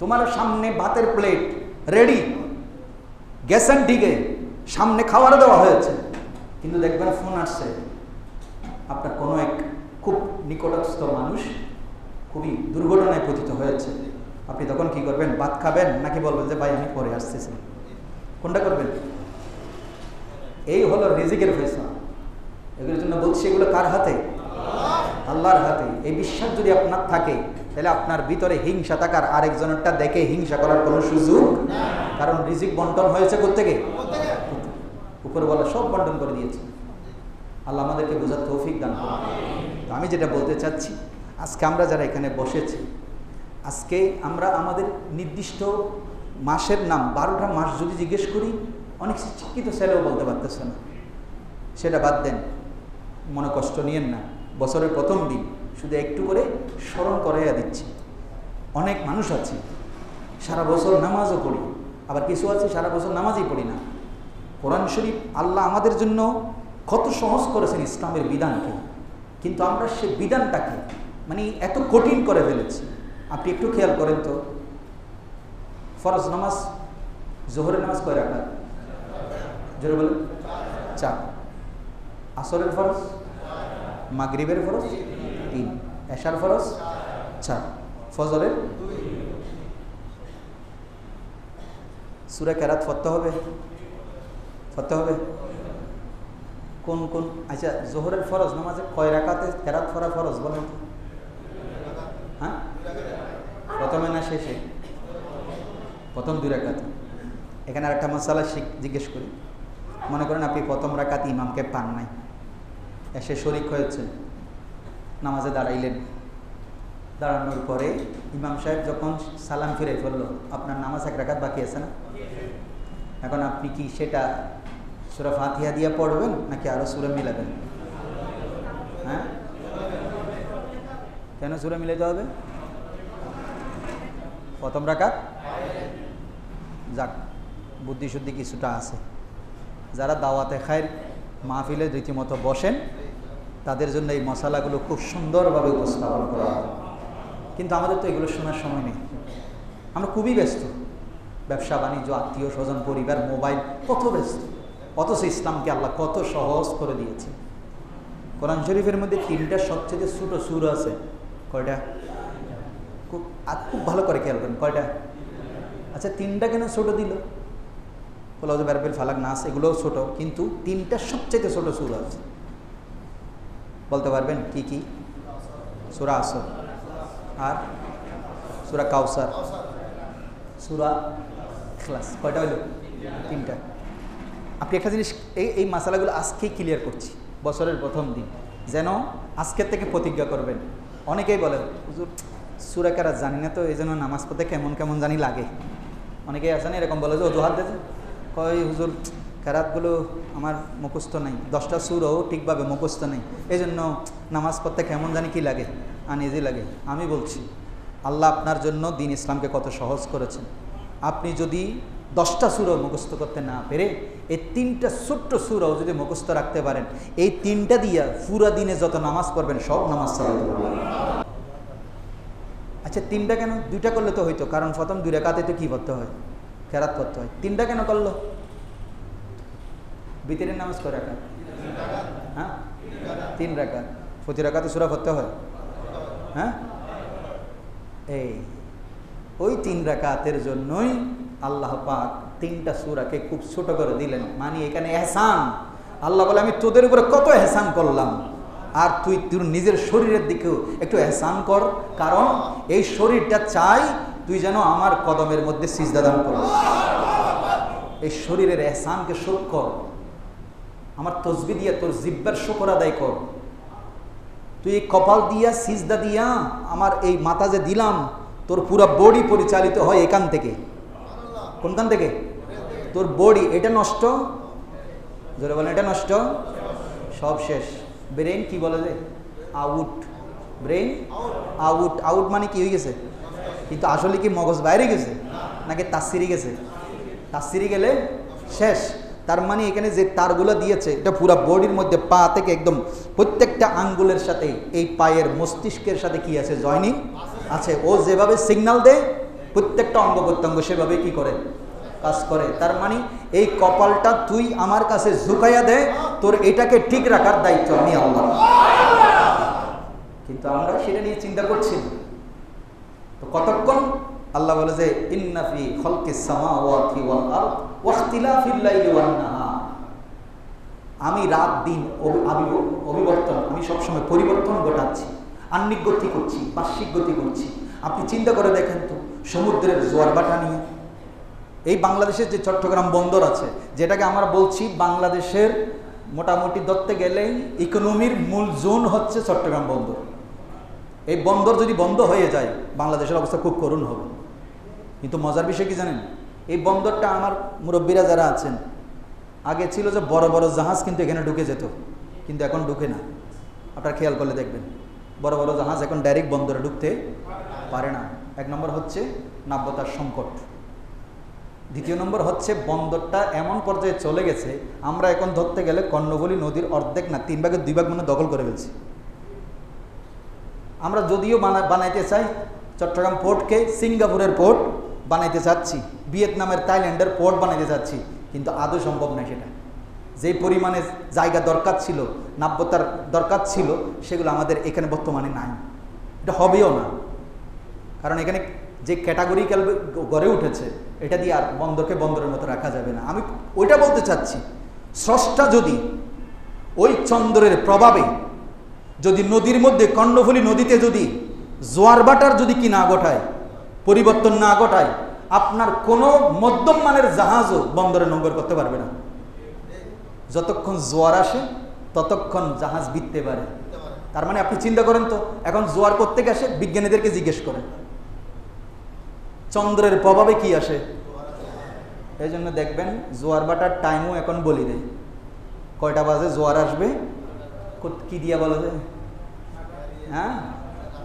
তোমার সামনে ভাতের প্লেট রেডি, গেছেন ঠিকই, সামনে খাবার দেওয়া হয়েছে, কিন্তু দেখবেন ফোন আসছে, আপনার কোনো এক খুব নিকটস্থ মানুষ খুবই দুর্ঘটনায় পতিত হয়েছে, আপনি তখন কি করবেন? ভাত খাবেন নাকি বলবেন যে ভাই আমি পরে আসতেছি? কোনটা করবেন? এই হলো রিজিকের ফয়সালা। এগুলোর জন্য বলছি এগুলো কার হাতে? আল্লাহর হাতে। এই বিশ্বাস যদি আপনার থাকে তাহলে আপনার ভিতরে হিংসা থাকার, আরেকজনেরটা দেখে হিংসা করার কোনো সুযোগ, কারণ রিজিক বন্টন হয়েছে কোত্থেকে? উপরওয়ালা সব বন্টন করে দিয়েছে। আল্লাহ আমাদেরকে বোঝার তৌফিক দান করুন। আমি যেটা বলতে চাচ্ছি, আজকে আমরা যারা এখানে বসেছি, আজকে আমরা আমাদের নির্দিষ্ট মাসের নাম 12টা মাস যদি জিজ্ঞেস করি, অনেক শিক্ষিত ছেলেও বলতে পারতেছে না। সেটা বাদ দেন, মনে কষ্ট নিয়েন না, বছরের প্রথম দিন শুধু একটু করে স্মরণ করাইয়া দিচ্ছি। অনেক মানুষ আছে সারা বছর নামাজও পড়ি, আবার কিছু আছে সারা বছর নামাজই পড়ি না। কোরআন শরীফ আল্লাহ আমাদের জন্য কত সহজ করেছেন ইসলামের বিধানকে, কিন্তু আমরা সে বিধানটাকে মানে এত কঠিন করে ফেলেছি। আপনি একটু খেয়াল করেন তো, ফরজ নামাজ, জোহরের নামাজ কয় রাকাত? জোরে বলেন। 4। আসরের ফরজ, মাগরিবের ফরজ 3, এশার ফরজ 4, ফজরের 2। সূরা কেরাত পড়তে হবে, পড়তে হবে। কোন কোন? আচ্ছা জোহরের ফরজ নামাজে কয় রাকাতে কেরাত পড়া ফরজ বলেন? হ্যাঁ, প্রথমে না শেষে? প্রথম 2 রাকাত। এখানে আরেকটা মাসালা জিজ্ঞেস করি, মনে করেন আপনি প্রথম রাকাত ইমামকে পান নাই, এসে শরিক হয়েছে, নামাজে দাঁড়াইলেন, দাঁড়ানোর পরে ইমাম সাহেব যখন সালাম ফিরে ফেললো, আপনার নামাজ 1 রাকাত বাকি আছে না? এখন আপনি কি সেটা সূরা ফাতিহা দিয়ে পড়বেন নাকি আরো সূরা মিলাবেন? হ্যাঁ, কেন সূরা মিলাইতে হবে? প্রথম রাকাত যাক, বুদ্ধি শুদ্ধি কিছুটা আছে। যারা দাওয়াতে খায়ের মাহফিলে রীতিমতো বসেন তাদের জন্য এই মশালাগুলো খুব সুন্দরভাবে উপস্থাপন করা হয়, কিন্তু আমাদের তো এগুলো শোনার সময় নেই। আমরা খুবই ব্যস্ত, ব্যবসা বাণিজ্য, আত্মীয় স্বজন, পরিবার, মোবাইল, কত ব্যস্ত। অথচ ইসলামকে আল্লাহ কত সহজ করে দিয়েছে। কোরআন শরীফের মধ্যে 3টা সবচেয়ে ছোট সূরা আছে। কয়টা? খুব ভালো করে খেয়াল করেন, কয়টা? আচ্ছা 3টা কেন ছোট দিল? কুল আউযু বিরাব্বিল ফালাক, নাস, এগুলোও ছোট, কিন্তু 3টা সবচেয়ে ছোট সূরা আছে। বলতে পারবেন কি কি? সূরা আসর, আর সূরা কাউসার, সূরা ইখলাস। কয়টা হলো? 3টা। আপনি একটা জিনিস, এই মাসালাগুলো আজকেই ক্লিয়ার করছি, বছরের প্রথম দিন, যেন আজকের থেকে প্রতিজ্ঞা করবেন। অনেকেই বলেন হুজুর সূরা কেরাত জানি না তো, এই জন্য নামাজ পড়তে কেমন কেমন জানি লাগে। অনেকেই আছেন এরকম বলে যে অজুহাত দিতে, কয় হুজুর কেরাতগুলো আমার মুখস্থ নেই, 10টা সূরাও ঠিকভাবে মুখস্থ নেই, এই জন্য নামাজ পড়তে কেমন জানি কি লাগে, আনইজি লাগে। আমি বলছি আল্লাহ আপনার জন্য দিন ইসলামকে কত সহজ করেছেন। আপনি যদি 10টা সূরা মুখস্থ করতে না পেরে এই 3টা ছোট্ট সূরাও যদি মুখস্থ রাখতে পারেন, এই 3টা দিয়া পুরা দিনে যত নামাজ পড়বেন সব নামাজ সালাত পড়বেন। আচ্ছা 3টা কেন? 2টা করলে তো হইতো, কারণ প্রথম 2 রাকাতে তো কি পড়তে হয়? কেরাত পড়তে হয়। 3টা কেন করলো? বিতরের নামাজ কয় রাকাত? হ্যাঁ, 3 রাকাত। প্রতি রাকাতে সূরা পড়তে হয়। হ্যাঁ, এই ওই 3 রাকাতের জন্যই আল্লাহ পাক 3টা সূরাকে খুব ছোট করে দিলেন। মানে এখানে এহসান, আল্লাহ বলে আমি তোদের উপরে কত এহসান করলাম, আর তুই তোর নিজের শরীরের দিকেও একটু এহসান কর, কারণ এই শরীরটা চাই তুই যেন আমার কদমের মধ্যে সিজদা দান কর। এই শরীরের এহসানকে শোধ কর, আমার তসবিহ দিয়া তোর জিহ্বার শুকর আদায় কর। তুই এই কপাল দিয়া সিজদা দিয়া আমার এই মাথা যে দিলাম, তোর পুরো বডি পরিচালিত হয় এখান থেকে। কোনখান থেকে? তোর বডি। এটা নষ্ট, জোরে বলেন, এটা নষ্ট, সব শেষ। ব্রেন কি বলে যে আউট, ব্রেন আউট। আউট মানে কি হয়ে গেছে? কিন্তু আসলে কি মগজ বাইরে গেছে নাকি তাসিরি গেছে? তাসিরি গেলে শেষ। তার মানে এখানে যে তারগুলো দিয়েছে এটা পুরো বডির মধ্যে, পা থেকে একদম প্রত্যেকটা আঙ্গুলের সাথে এই পায়ের মস্তিষ্কের সাথে কি আছে? জয়নিং আছে। ও যেভাবে সিগন্যাল দেয় প্রত্যেকটা অঙ্গ প্রত্যঙ্গ সেভাবে কি করে? কাজ করে। তার মানে এই কপালটা তুই আমার কাছে ঝুঁকাইয়া দে, তোর এটাকে ঠিক রাখার দায়িত্ব আমি আল্লাহ। কিন্তু আমরা সেটা নিয়ে চিন্তা করছি না। তো কতক্ষণ? আল্লাহ বলে যে ইন্না ফি খালকিস সামাওয়াতি ওয়াল আরদ ওয়া ইখতিলাফিল লাইলি ওয়ান নাহার, আমি রাত দিন অবিবর্তন, আমি সবসময় পরিবর্তন ঘটাচ্ছি, আহ্নিক গতি করছি, বার্ষিক গতি করছি। আপনি চিন্তা করে দেখেন তো, সমুদ্রের জোয়ার ভাটা নিয়ে এই বাংলাদেশের যে চট্টগ্রাম বন্দর আছে, যেটাকে আমরা বলছি বাংলাদেশের মোটামুটি ধরতে গেলেই ইকোনমির মূল জোন হচ্ছে চট্টগ্রাম বন্দর। এই বন্দর যদি বন্ধ হয়ে যায় বাংলাদেশের অবস্থা খুব করুণ হবে। কিন্তু মজার বিষয় কি জানেন? এই বন্দরটা আমার মুরব্বীরা যারা আছেন, আগে ছিল যে বড় বড় জাহাজ কিন্তু এখানে ঢুকে যেত, কিন্তু এখন ঢুকে না। আপনারা খেয়াল করলে দেখবেন বড় বড় জাহাজ এখন ডাইরেক্ট বন্দরে ঢুকতে পারে না। 1 নম্বর হচ্ছে নাব্যতার সংকট, 2 নম্বর হচ্ছে বন্দরটা এমন পর্যায়ে চলে গেছে, আমরা এখন ধরতে গেলে কর্ণফুলী নদীর অর্ধেক না 3 ভাগের 2 ভাগ মানে দখল করে ফেলছি। আমরা যদিও বানাইতে চাই চট্টগ্রাম পোর্টকে সিঙ্গাপুরের পোর্ট বানাইতে চাচ্ছি, ভিয়েতনামের থাইল্যান্ডের পোর্ট বানাইতে চাচ্ছি, কিন্তু আদৌ সম্ভব নয়। সেটা যেই পরিমাণে জায়গা দরকার ছিল, নাব্যতার দরকার ছিল, সেগুলো আমাদের এখানে বর্তমানে নাই। এটা হবেও না, কারণ এখানে যে ক্যাটাগরিক্যাল গড়ে উঠেছে, এটা দিয়ে আর বন্দরকে বন্দরের মতো রাখা যাবে না। আমি ওইটা বলতে চাচ্ছি, স্রষ্টা যদি ওই চন্দ্রের প্রভাবে যদি নদীর মধ্যে কর্ণফুলী নদীতে যদি জোয়ার ভাটার যদি কি না ঘটায়, পরিবর্তন না ঘটায়, আপনার কোনো মধ্যম মানের জাহাজও বন্দরে নোঙ্গর করতে পারবে না। যতক্ষণ জোয়ার আসে ততক্ষণ জাহাজ ভিড়তে পারে। তার মানে আপনি চিন্তা করেন তো, এখন জোয়ার করতে আসে বিজ্ঞানীদেরকে জিজ্ঞেস করেন চন্দ্রের প্রভাবে কি আসে। এই জন্য দেখবেন জোয়ার ভাটার টাইমও এখন বলি দেয়, কয়টা বাজে জোয়ার আসবে, কি দিয়া বলা যায়? হ্যাঁ,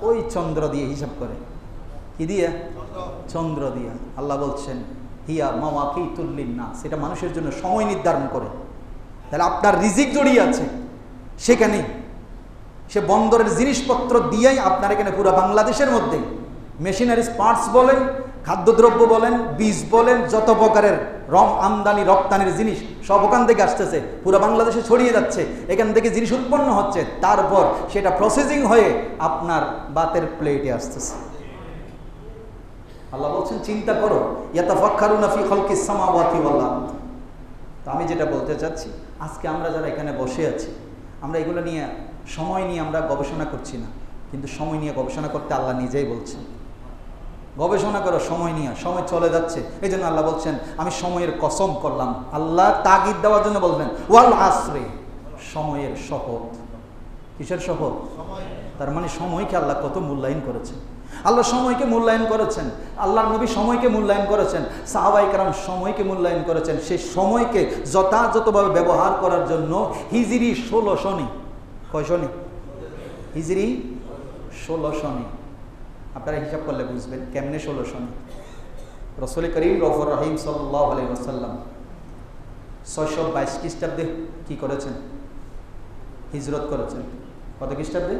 ওই চন্দ্র দিয়ে হিসাব করে। কি দিয়া? চন্দ্র দিয়া। আল্লাহ বলছেন হিয়া মাওয়াকিতুল লিন্নাস, সেটা মানুষের জন্য সময় নির্ধারণ করে। তাহলে আপনার রিজিক জড়িয়ে আছে সেখানে, সে বন্দরের জিনিসপত্র দিয়েই আপনার এখানে পুরো বাংলাদেশের মধ্যে মেশিনারিজ পার্টস বলেন, খাদ্যদ্রব্য বলেন, বীজ বলেন, যত প্রকারের আমদানি রপ্তানির জিনিস সব ওখান থেকে আসতেছে, পুরো বাংলাদেশে ছড়িয়ে যাচ্ছে, এখান থেকে জিনিস উৎপন্ন হচ্ছে, তারপর সেটা প্রসেসিং হয়ে আপনার বাতের প্লেটে আসতেছে। আল্লাহ বলছেন চিন্তা করো, ইয়াতাফাক্কারুনা ফি খালকিস সামাওয়াতি ওয়াল আরদ। তো আমি যেটা বলতে চাচ্ছি, আজকে আমরা যারা এখানে বসে আছি, আমরা এগুলো নিয়ে সময় নিয়ে আমরা গবেষণা করছি না, কিন্তু সময় নিয়ে গবেষণা করতে আল্লাহ নিজেই বলছেন গবেষণা করো সময় নিয়ে। সময় চলে যাচ্ছে, এই জন্য আল্লাহ বলছেন আমি সময়ের কসম করলাম। আল্লাহ তাগিদ দেওয়ার জন্য বলবেন ওয়াল আসরে, সময়ের শপথ। কিসের শপথ? তার মানে সময়কে আল্লাহ কত মূল্যায়ন করেছেন। আল্লাহ সময়কে মূল্যায়ন করেছেন, আল্লাহর নবী সময়কে মূল্যায়ন করেছেন, সাহাবায়ে কেরাম সময়কে মূল্যায়ন করেছেন। সেই সময়কে যথাযথভাবে ব্যবহার করার জন্য হিজরি 16 শনি, কয় শনি? হিজরি 16 শনি। আপনারা হিসাব করলে বুঝবেন কেমনে 16 শনি। রাসূল করিম রউফুর রহিম সাল্লাল্লাহু আলাইহি ওয়াসাল্লাম 622 খ্রিস্টাব্দে কি করেছেন? হিজরত করেছেন। কত খ্রিস্টাব্দে?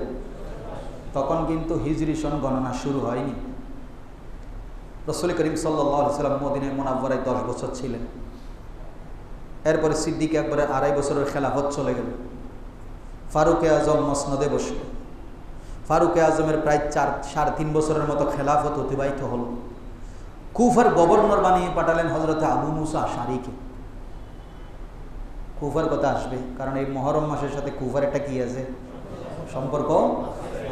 তখন কিন্তু হিজরি সন গণনা শুরু হয়নি। রাসূল করিম সাল্লাল্লাহু আলাইহি ওয়াসাল্লাম মদিনায় মুনাওয়ারায় 10 বছর ছিলেন। এরপরে সিদ্দিক একবারে 2.5 বছরের খেলাফত চলে গেল। ফারুকে আজম মসনদে বসল। ফারুকে আজমের প্রায় 3.5 বছরের মতো খেলাফত অতিবাহিত হল। কুফার গভর্নর বানিয়ে পাঠালেন হজরতে আবু মুসা আশআরীকে। কুফার কথা আসবে, কারণ এই মুহররম মাসের সাথে কুফার একটা কি আছে, সম্পর্ক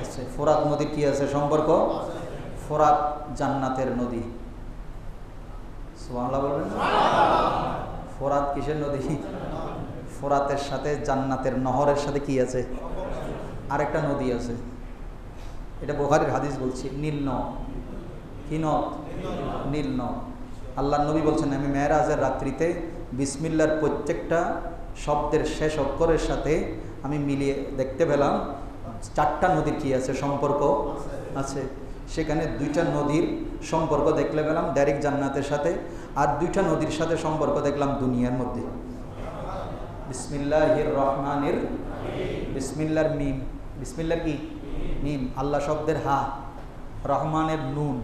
আছে। ফোরাত নদীর কি আছে সম্পর্ক? ফোরাত জান্নাতের নদী। সুবহানাল্লাহ বলবেন না? ফোরাত কিসের নদী? ফোরাতের সাথে জান্নাতের নহরের সাথে কি আছে? আরেকটা নদী আছে, এটা বুখারীর হাদিস বলছি, নীল নদ। কি নদ? নীল নদ। আল্লাহর নবী বলছেন, আমি মেরাজের রাত্রিতে বিসমিল্লাহর প্রত্যেকটা শব্দের শেষ অক্ষরের সাথে আমি মিলিয়ে দেখতে পেলাম 4টা নদীর কি আছে, সম্পর্ক আছে। সেখানে 2টা নদীর সম্পর্ক দেখলে পেলাম ডাইরেক্ট জান্নাতের সাথে, আর 2টা নদীর সাথে সম্পর্ক দেখলাম দুনিয়ার মধ্যে। বিসমিল্লাহির রহমানির, বিসমিল্লার মিম, বিসমিল্লার কি মিম, আল্লাহ শব্দের হা, রহমানের নুন,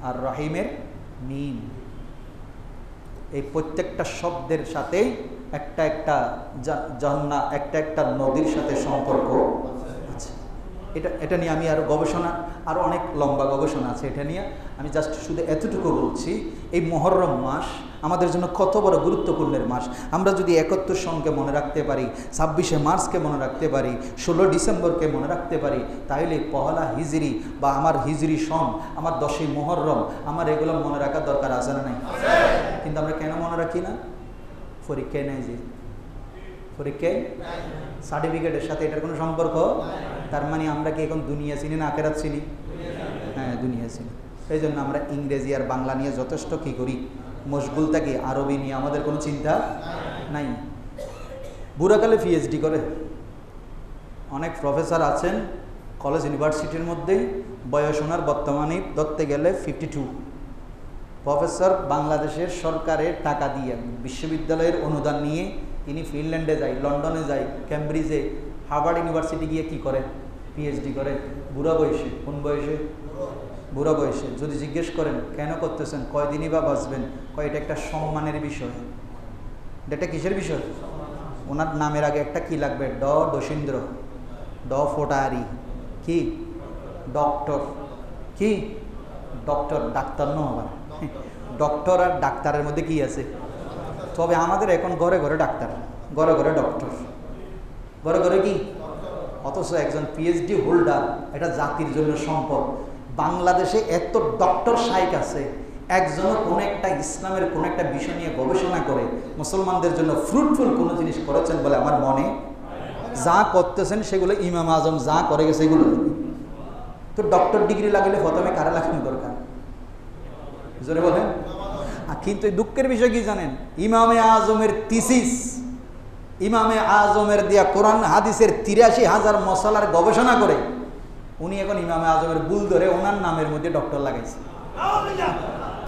আর রহিমের মিম। এই প্রত্যেকটা শব্দের সাথে একটা একটা জান্নাত, একটা একটা নদীর সাথে সম্পর্ক আছে। এটা নিয়ে আমি আরো গবেষণা, আরো অনেক লম্বা গবেষণা আছে এটা নিয়ে। আমি জাস্ট শুধু এতটুকু বলছি, এই মুহররম মাস আমাদের জন্য কত বড় গুরুত্বপূর্ণের মাস। আমরা যদি 71 সনকে মনে রাখতে পারি, 26শে মার্চকে মনে রাখতে পারি, 16 ডিসেম্বরকে মনে রাখতে পারি, তাহলে পহেলা হিজরি বা আমার হিজরি সন, আমার 10ই মুহররম, আমার এগুলো মনে রাখার দরকার আছে না নাই? কিন্তু আমরা কেন মনে রাখি না? পরীক্ষায় নেই, যে পরীক্ষায় সার্টিফিকেটের সাথে এটার কোনো সম্পর্ক। তার মানে আমরা কি এখন দুনিয়া চিনি না আখেরাত চিনি? হ্যাঁ, দুনিয়া চিনি। সেই জন্য আমরা ইংরেজি আর বাংলা নিয়ে যথেষ্ট কি করি, মশগুল থাকি। আরবি নিয়ে আমাদের কোনো চিন্তা নাই। বুড়াকালে পিএইচডি করে অনেক প্রফেসর আছেন কলেজ ইউনিভার্সিটির মধ্যেই, বয়স ওনার বর্তমানে ধরতে গেলে 52। প্রফেসর বাংলাদেশের সরকারের টাকা দিয়ে বিশ্ববিদ্যালয়ের অনুদান নিয়ে তিনি ফিনল্যান্ডে যায়, লন্ডনে যায়, ক্যামব্রিজে, হার্ভার্ড ইউনিভার্সিটি গিয়ে কি করে, পিএইচডি করে। বুড়া বয়সে। কোন বয়সে? বুড়া বয়সে। যদি জিজ্ঞেস করেন কেন করতেছেন, কয়দিনই বা বাঁচবেন, কয় এটা একটা সম্মানের বিষয়। এটা কিসের বিষয়? ওনার নামের আগে একটা কি লাগবে, ডশীন্দ্র, ফোটারি, কি ডক্টর, কি ডক্টর, ডাক্তার নয়। ডক্টর আর ডাক্তারের মধ্যে কি আছে? তবে আমাদের এখন ঘরে ঘরে ডাক্তার, ঘরে ঘরে ডক্টর, ঘরে ঘরে কি। অথচ একজন পিএইচডি হোল্ডার এটা জাতির জন্য সম্পদ। বাংলাদেশে এত ডক্টর শাইখ আছে, একজনও কোনো একটা ইসলামের কোনো একটা বিষয় নিয়ে গবেষণা করে মুসলমানদের জন্য ফ্রুটফুল কোনো জিনিস করেছেন বলে আমার মনে। যা করতেছেন সেগুলো ইমাম আজম যা করে গেছে এগুলো। তো ডক্টর ডিগ্রি লাগলে প্রথমে কারা লাগানো দরকার, জোরে বলেন। কিন্তু দুঃখের বিষয় কি জানেন, ইমামে আজমের থিসিস, ইমামে আজমের দিয়া কোরআন হাদিসের 83,000 মশলার গবেষণা করে উনি এখন ইমামে আজমের ভুল ধরে ওনার নামের মধ্যে ডক্টর লাগাইছে।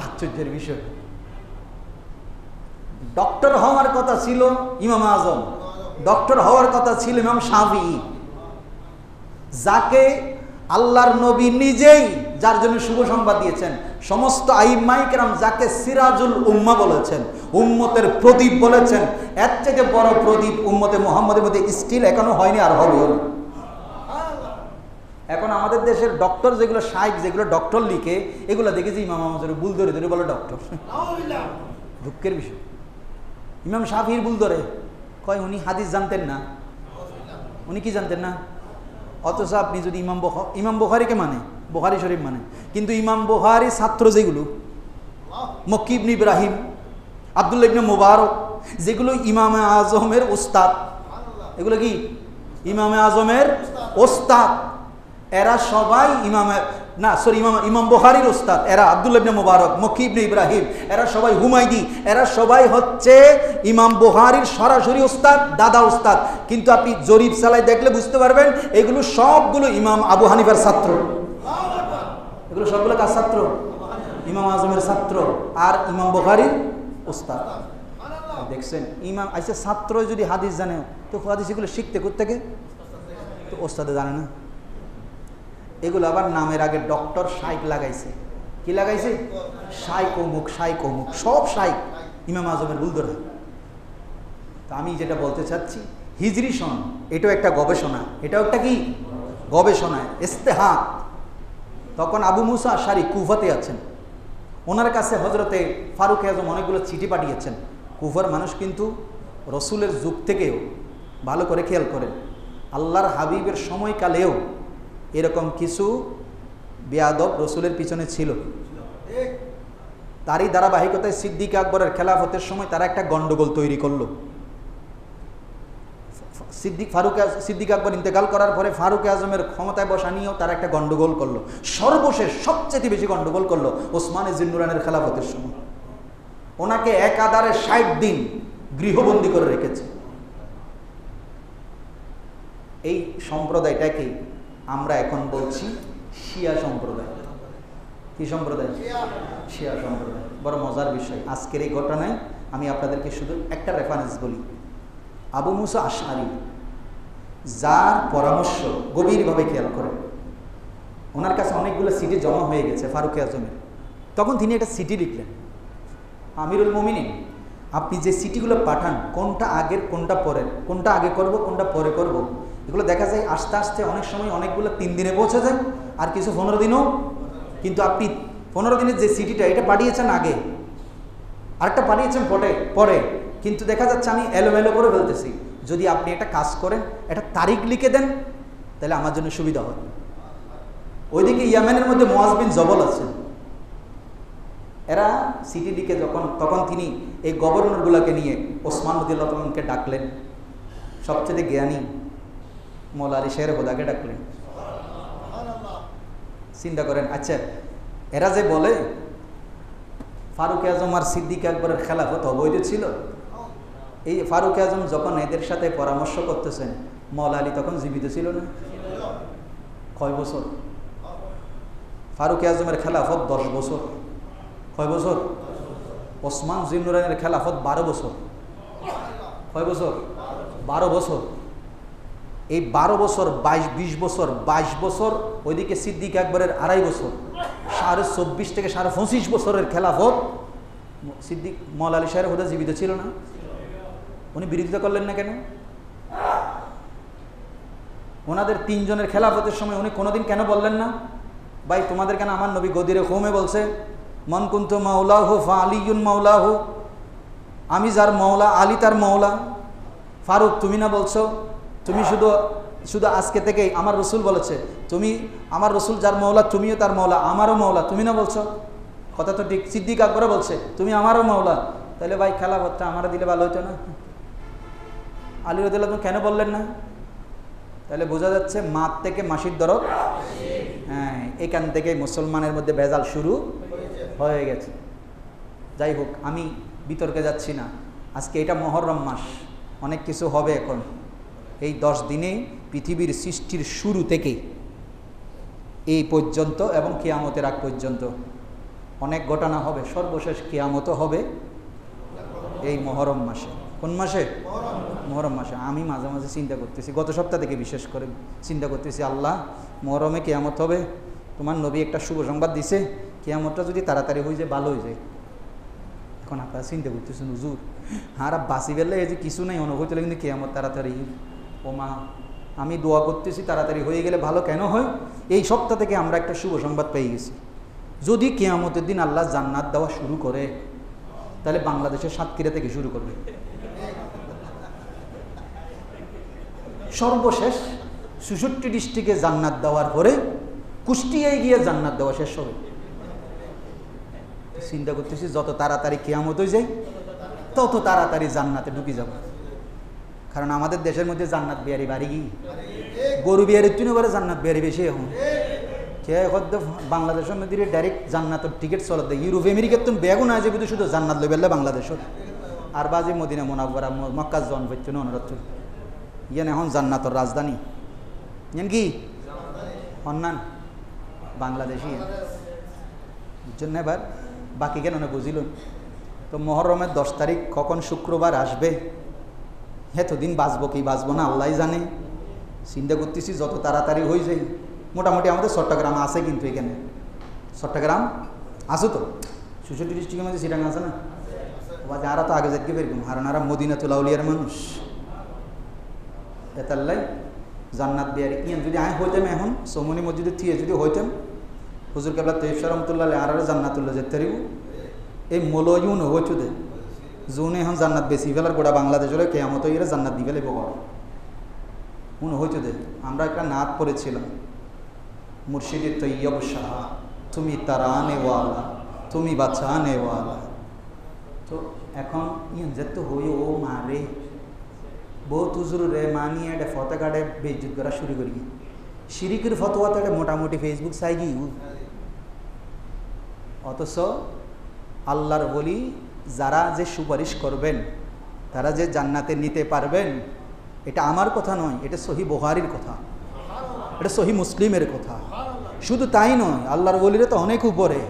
আশ্চর্যের বিষয়। ডক্টর হওয়ার কথা ছিল ইমাম আজম, ডক্টর হওয়ার কথা ছিল ইমাম শাফিঈ, যাকে আল্লাহর নবী নিজেই, যার জন্য শুভ সংবাদ দিয়েছেন, সমস্ত আইম্মায়ে কেরাম যাকে সিরাজুল উম্মাহ বলেছেন, উম্মতের প্রদীপ বলেছেন। এর থেকে বড় প্রদীপ উম্মতে মুহাম্মদের মধ্যে স্টিল এখনো হয়নি, আর হবেও না। এখন আমাদের দেশের ডক্টর যেগুলো শাইখ, যেগুলো ডক্টর লিখে, এগুলো দেখেছি ইমাম আজমের ভুল ধরে ধরে বলে ডক্টর। দুঃখের বিষয়। ইমাম শাফিঈর ভুল ধরে, কয় উনি হাদিস জানতেন না। উনি কি জানতেন না? অথচ আপনি যদি ইমাম বুখারীকে মানে, বুখারী শরীফ মানে, কিন্তু ইমাম বুখারী ছাত্র যেগুলো মক্কি ইবনে ইব্রাহিম, আব্দুল্লাহ ইবনে মুবারক, যেগুলো ইমামে আজমের ওস্তাদ, এগুলো কি ইমামে আজমের ওস্তাদ, এরা সবাই ইমাম বুখারীর ওস্তাদ। এরা আব্দুল্লাহ ইবনে মুবারক, মক্কি ইবনে ইব্রাহিম, এরা সবাই হুমায়দি, এরা সবাই হচ্ছে ইমাম বুখারীর সরাসরি ওস্তাদ, দাদা ওস্তাদ। কিন্তু আপনি জরিপ চালাই দেখলে বুঝতে পারবেন এগুলো সবগুলো ইমাম আবু হানিফার ছাত্র। এগুলো সবগুলো কার ছাত্র? ইমাম আজমের ছাত্র আর ইমাম বুখারীর ওস্তাদ। দেখছেন, ইমাম আচ্ছা ছাত্র যদি হাদিস জানে তো হাদিস এগুলো শিখতে কোত্থেকে? তো ওস্তাদে জানে না। এগুলো আবার নামের আগে ডক্টর শাইখ লাগাইছে। কি লাগাইছে? শাইখ অমুক, শাইখ অমুক, সব শাইখ ইমাম আজমের ভুল ধরে। তো আমি যেটা বলতে চাচ্ছি, হিজরি সন এটাও একটা গবেষণা, এটাও একটা কি গবেষণা, ইস্তেহাদ। তখন আবু মুসা আশআরী কুফাতে আছেন, ওনার কাছে হজরতে ফারুক আজম অনেকগুলো চিঠি পাঠিয়েছেন। কুফার মানুষ কিন্তু রসুলের যুগ থেকেও, ভালো করে খেয়াল করেন, আল্লাহর হাবিবের সময়কালেও এরকম কিছু বেয়াদব রসুলের পিছনে ছিল। তারই ধারাবাহিকতায় সিদ্দিক আকবরের খেলাফতের সময় তারা একটা গন্ডগোল তৈরি করলো। সিদ্দিক আকবর ইন্তেকাল করার পরে ফারুক আজমের ক্ষমতায় বসা নিয়েও তারা একটা গন্ডগোল করলো। সর্বশেষ সবচেয়ে বেশি গন্ডগোল করলো ওসমান জিন্নুরানের খেলাফতের সময়। ওনাকে একাধারে 60 দিন গৃহবন্দী করে রেখেছে। এই সম্প্রদায়টাকে আমরা এখন বলছি শিয়া সম্প্রদায়। কি সম্প্রদায়? শিয়া সম্প্রদায়। বড় মজার বিষয়, আজকের এই ঘটনায় আমি আপনাদেরকে শুধু একটা রেফারেন্স বলি। আবু মুসা আশআরী, যার পরামর্শ গভীরভাবে খেয়াল করেন, ওনার কাছে অনেকগুলো সিটি জমা হয়ে গেছে ফারুক আজমের। তখন তিনি একটা সিটি লিখলেন, আমিরুল মুমিনিন, আপনি যে সিটিগুলো পাঠান, কোনটা আগের কোনটা পরের, কোনটা আগে করব কোনটা পরে করব, এগুলো দেখা যায় আস্তে আস্তে অনেক সময় অনেকগুলো 3 দিনে পৌঁছে যায়, আর কিছু 15 দিনও। কিন্তু আপনি 15 দিনের যে সিটিটা এটা পাঠিয়েছেন আগে, আরেকটা পাঠিয়েছেন পরে, কিন্তু দেখা যাচ্ছে আমি এলোমেলো করে ফেলতেছি। যদি আপনি একটা কাজ করেন, একটা তারিখ লিখে দেন, তাহলে আমার জন্য সুবিধা হয়। ওইদিকে ইয়ামেনের মধ্যে মুআজ বিন জবল আছেন, এরা সিটি লিখে তখন তিনি এই গভর্নরগুলোকে নিয়ে ওসমান রাদিয়াল্লাহু তাআলাকে ডাকলেন, সবচেয়ে জ্ঞানী মওলা আলী শের খোদাকে ডাকলেন। চিন্তা করেন, আচ্ছা এরা যে বলে ফারুক আজম আর সিদ্দিক আকবরের খেলাফত অবৈধ ছিল, এই ফারুক আজম যখন এদের সাথে পরামর্শ করতেছেন, মওলা আলী তখন জীবিত ছিল না? কয় বছর? ফারুক আজমের খেলাফত 10 বছর। কয় বছর? ওসমান জিন্নুরানের খেলাফত 12 বছর। কয় বছর? 12 বছর। এই 12 বছর 20 বছর 22 বছর, ওইদিকে সিদ্দিক আকবরের 2.5 বছর, 24.5 থেকে 25 বছরের খেলাফত সিদ্দিক মওলা আলী শের খোদা জীবিত ছিল না? উনি বিরোধিতা করলেন না কেন? ওনাদের 3 জনের খেলাফতের সময় উনি কোনোদিন কেন বললেন না, ভাই তোমাদের কেন আমার নবী গদিরে কৌমে বলছে মান কুনতু মাওলাহু ফা আলিয়ুন মাওলাহু, আমি যার মওলা আলী তার মওলা। ফারুক তুমি না বলছো, তুমি শুধু আজকে থেকেই আমার রসুল বলেছে, তুমি আমার রসুল যার মওলা তুমিও তার মওলা, আমারও মওলা, তুমি না বলছো? কথা তো ঠিক। সিদ্দিক আকবরও বলছে তুমি আমারও মওলা, তাহলে ভাই খেলাফতটা আমারা দিলে ভালো হতো না? আলী রাদিয়াল্লাহু আনহু কেন বললেন না? তাহলে বোঝা যাচ্ছে মাত থেকে মাসির দরদ। হ্যাঁ, এখান থেকে মুসলমানের মধ্যে ভেজাল শুরু হয়ে গেছে। যাই হোক, আমি বিতর্কে যাচ্ছি না। আজকে এটা মুহররম মাস, অনেক কিছু হবে এখন। এই 10 দিনে পৃথিবীর সৃষ্টির শুরু থেকে এই পর্যন্ত এবং কিয়ামতের আগ পর্যন্ত অনেক ঘটনা হবে। সর্বশেষ কিয়ামতও হবে এই মুহররম মাসে। কোন মাসে? মুহররম মাসে। আমি মাঝে মাঝে চিন্তা করতেছি, গত সপ্তাহ থেকে বিশেষ করে চিন্তা করতেছি, আল্লাহ মুহররমে কিয়ামত হবে, তোমার নবী একটা শুভ সংবাদ দিছে, কিয়ামতটা যদি তাড়াতাড়ি হয়ে যায় ভালো হয়ে যায়। এখন আপনারা চিন্তা করতেছেন হুজুর আর বাঁচি গেলে এই যে কিছু নাই অনুভূতি, কিন্তু কিয়ামত তাড়াতাড়ি। ও মা, আমি দোয়া করতেছি তাড়াতাড়ি হয়ে গেলে ভালো কেন হয়? এই সপ্তাহ থেকে আমরা একটা শুভ সংবাদ পেয়ে গেছি। যদি কিয়ামতের দিন আল্লাহ জান্নাত দেওয়া শুরু করে, তাহলে বাংলাদেশের সাতক্ষীরা থেকে শুরু করবে। সর্বশেষ 66 ডিস্ট্রিক্টে জান্নাত দেওয়ার পরে কুষ্টিয়ায় গিয়ে জান্নাত দেওয়া শেষ হবে। চিন্তা করতেছি যত তাড়াতাড়ি কিয়ামত হয়ে যায় তত তাড়াতাড়ি জান্নাতে ঢুকে যাব। কারণ আমাদের দেশের মধ্যে জান্নাত বিহারি বাড়ি গিয়ে গরু বিহারির তুই করে জান্নাত বিহারি বেশি। এখন কে এখন বাংলাদেশের মধ্যে ডাইরেক্ট জান্নাতের টিকিট চলে দেয়। ইউরোপ আমেরিকার তো বেগুন আছে, কিন্তু শুধু জান্নাত লই বেললে বাংলাদেশের আর বাজে মদিনা মুনাওয়ারা মক্কা জন হচ্ছে অনুরোধ ইয়ান এখন জান্নাতর রাজধানী ইয়ান কি অন্যান বাংলাদেশি জন্য। এবার বাকি কেন বুঝিল তো মুহররমের 10 তারিখ কখন শুক্রবার আসবে, এতদিন বাঁচবো কি বাঁচবো না আল্লাহ জানে। চিন্তা করতেছি যত তাড়াতাড়ি হয়ে যায়। মোটামুটি আমাদের চট্টগ্রাম আছে, কিন্তু এখানে চট্টগ্রাম আছে তো 66 ডিস্ট্রিক্টের মধ্যে চিটাগাং আছে না? যারা তো আগে যাকে বেরকম হারানারা মদিনাতুল আউলিয়ার মানুষ এতাল্লাই জান্নাত বিয়ারি ইয়ান যদি আয় হইতাম এখন সৌমনি মসজিদে থিয়ে যদি হইতাম হুজুর কেবলা তৈফ রহমতুল্লাহ আর জান্নাতুল্লাহ যেতে পারিব এই মলয়ুন হইছু দে জুনে এখন জান্নাত বেশি ফেলার গোটা বাংলাদেশের কেয়ামত এরা জান্নাত দিবে লাগবে বড় উন হইছু দে আমরা একটা নাত পড়েছিলাম মুর্শিদি তৈয়ব শাহ তুমি তারানেওয়ালা তুমি বাঁচানেওয়ালা তো এখন ইয়ান যেত হই ও মারে বহুত হুজুর রে মানিয়ে একটা ফটো কাটে বেইজ্জত করা শুরু করি শিরিকের ফতোয়াতে একটা মোটামুটি ফেসবুক চাই কি অথচ আল্লাহর বলি যারা যে সুপারিশ করবেন তারা যে জান্নাতে নিতে পারবেন এটা আমার কথা নয়, এটা সহি বুখারীর কথা, এটা সহি মুসলিমের কথা। শুধু তাই নয়, আল্লাহর বলিরে তো অনেক উপরে।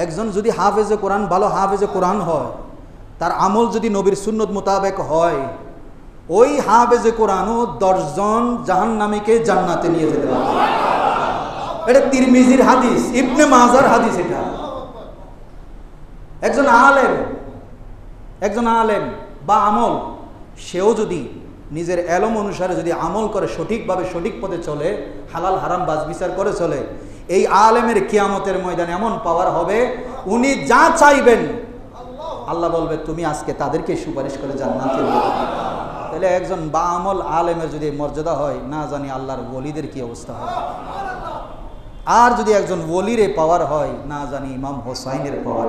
একজন যদি হাফেজে কোরআন ভালো হাফেজে কোরআন হয়, তার আমল যদি নবীর সুন্নত মোতাবেক হয়, ওই হাফেজে কোরআনও 10 জন জাহান্নামীকে জান্নাতে নিয়ে যেতে পারে। এটা তিরমিজির হাদিস, ইবনে মাজার হাদিস। এটা একজন আলেম বা আমল, সেও যদি নিজের এলম অনুসারে যদি আমল করে, সঠিকভাবে সঠিক পথে চলে, হালাল হারাম বাজ বিচার করে চলে, এই আলেমের কিয়ামতের ময়দানে এমন পাওয়ার হবে, উনি যা চাইবেন আল্লাহ বলবে তুমি আজকে তাদেরকে সুপারিশ করে জান্নাতে নিয়ে যাবে। তাহলে একজন বা আমল আলেমের যদি মর্যাদা হয়, না জানি আল্লাহর ওলিদের কি অবস্থা হয়। আর যদি একজন ওলির পাওয়ার হয়, না জানি ইমাম হোসাইনের পাওয়ার।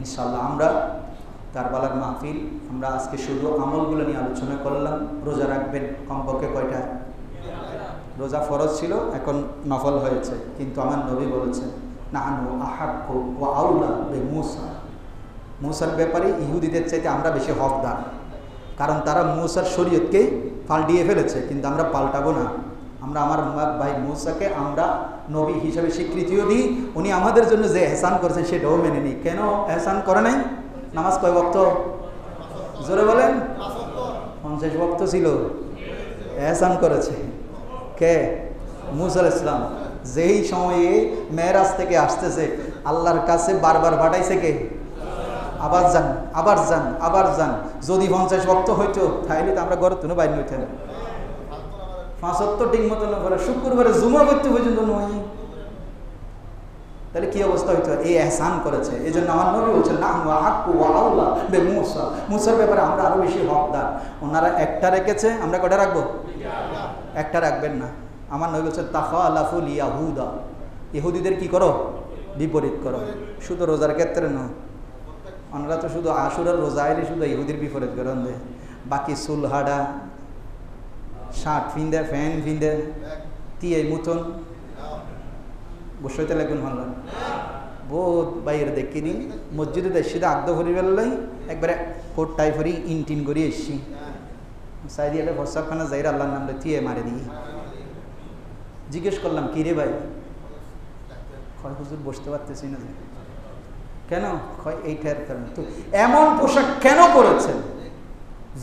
ইনশাআল্লাহ আমরা কারবালার মাহফিল, আমরা আজকে শুধু আমলগুলো নিয়ে আলোচনা করলাম। রোজা রাখবেন কমপক্ষে কয়টা? রোজা ফরজ ছিল, এখন নফল হয়েছে। কিন্তু আমার নবী বলেছেন নাহনু আহাক্কু ওয়া আউলা বিমূসা, মূসার ব্যাপারে ইহুদিদের চাইতে আমরা বেশি হকদার, কারণ তারা মূসার শরীয়তকে পাল্টিয়ে ফেলেছে, কিন্তু আমরা পাল্টাবো না। আমরা আমার ভাই মূসাকে আমরা নবী হিসাবে স্বীকৃতিও দিই, উনি আমাদের জন্য যে এহসান করেছেন সেটাও মেনে নিই। কেন এহসান করে নাই? নামাজ কয় ওয়াক্ত? জোরে বলেন। 50 ওয়াক্ত ছিল, এহসান করেছে কে? মূসা আলাইহিস সালাম। যেই সময়ে মেরাজ থেকে আসতেছে, আল্লাহর কাছে বারবার পাঠাইছে কে? আবার যান, আবার যান, আবার যান। যদি 50 ওয়াক্ত হইতো তাইলে তো আমরা ঘর তুলে বাইরে হইতাম। 5 ওয়াক্ত ঠিক মতো না করে শুক্রবারে জুমা করতে পর্যন্ত নয়, তাহলে কি অবস্থা হইতো? এই এহসান করেছে। এই জন্য আমার নবী বলছেন নাহনু আহাক্কু ওয়া আউলা বিমূসা, মূসার ব্যাপারে আমরা আরো বেশি হকদার। ওনারা একটা রেখেছে, আমরা কয়টা রাখবো? একটা রাখবেন না। আমার নবী বলছেন তাখালাফুল ইয়াহুদা, ইহুদিদের কি করো? বিপরীত করো। শুধু রোজার ক্ষেত্রে নয়, ওনারা তো শুধু আশুরার রোজা এলে শুধু ইহুদির বিপরীত করেন দেয়। বাকি সুলহাডা, শার্ট ফিন্দে, ফ্যান ফিন্দে, টিয়ে মুতন বসইতে লাগুন হলাম বহুত বাইরে দেখিনি। মসজিদে দেশে আগ্দ ভরি বেললাই একবারে কোট টাই ভরি ইনটিন করি এসছি। সাইদি একটা প্রস্তাবখানা যাইর আল্লাহর নামে থিয়ে মারে দিয়ে জিজ্ঞেস করলাম কি রে ভাই? কয় হুজুর বসতে পারতেছি না। কেন? কয় এইটার কারণে। তো এমন পোশাক কেন পরেছেন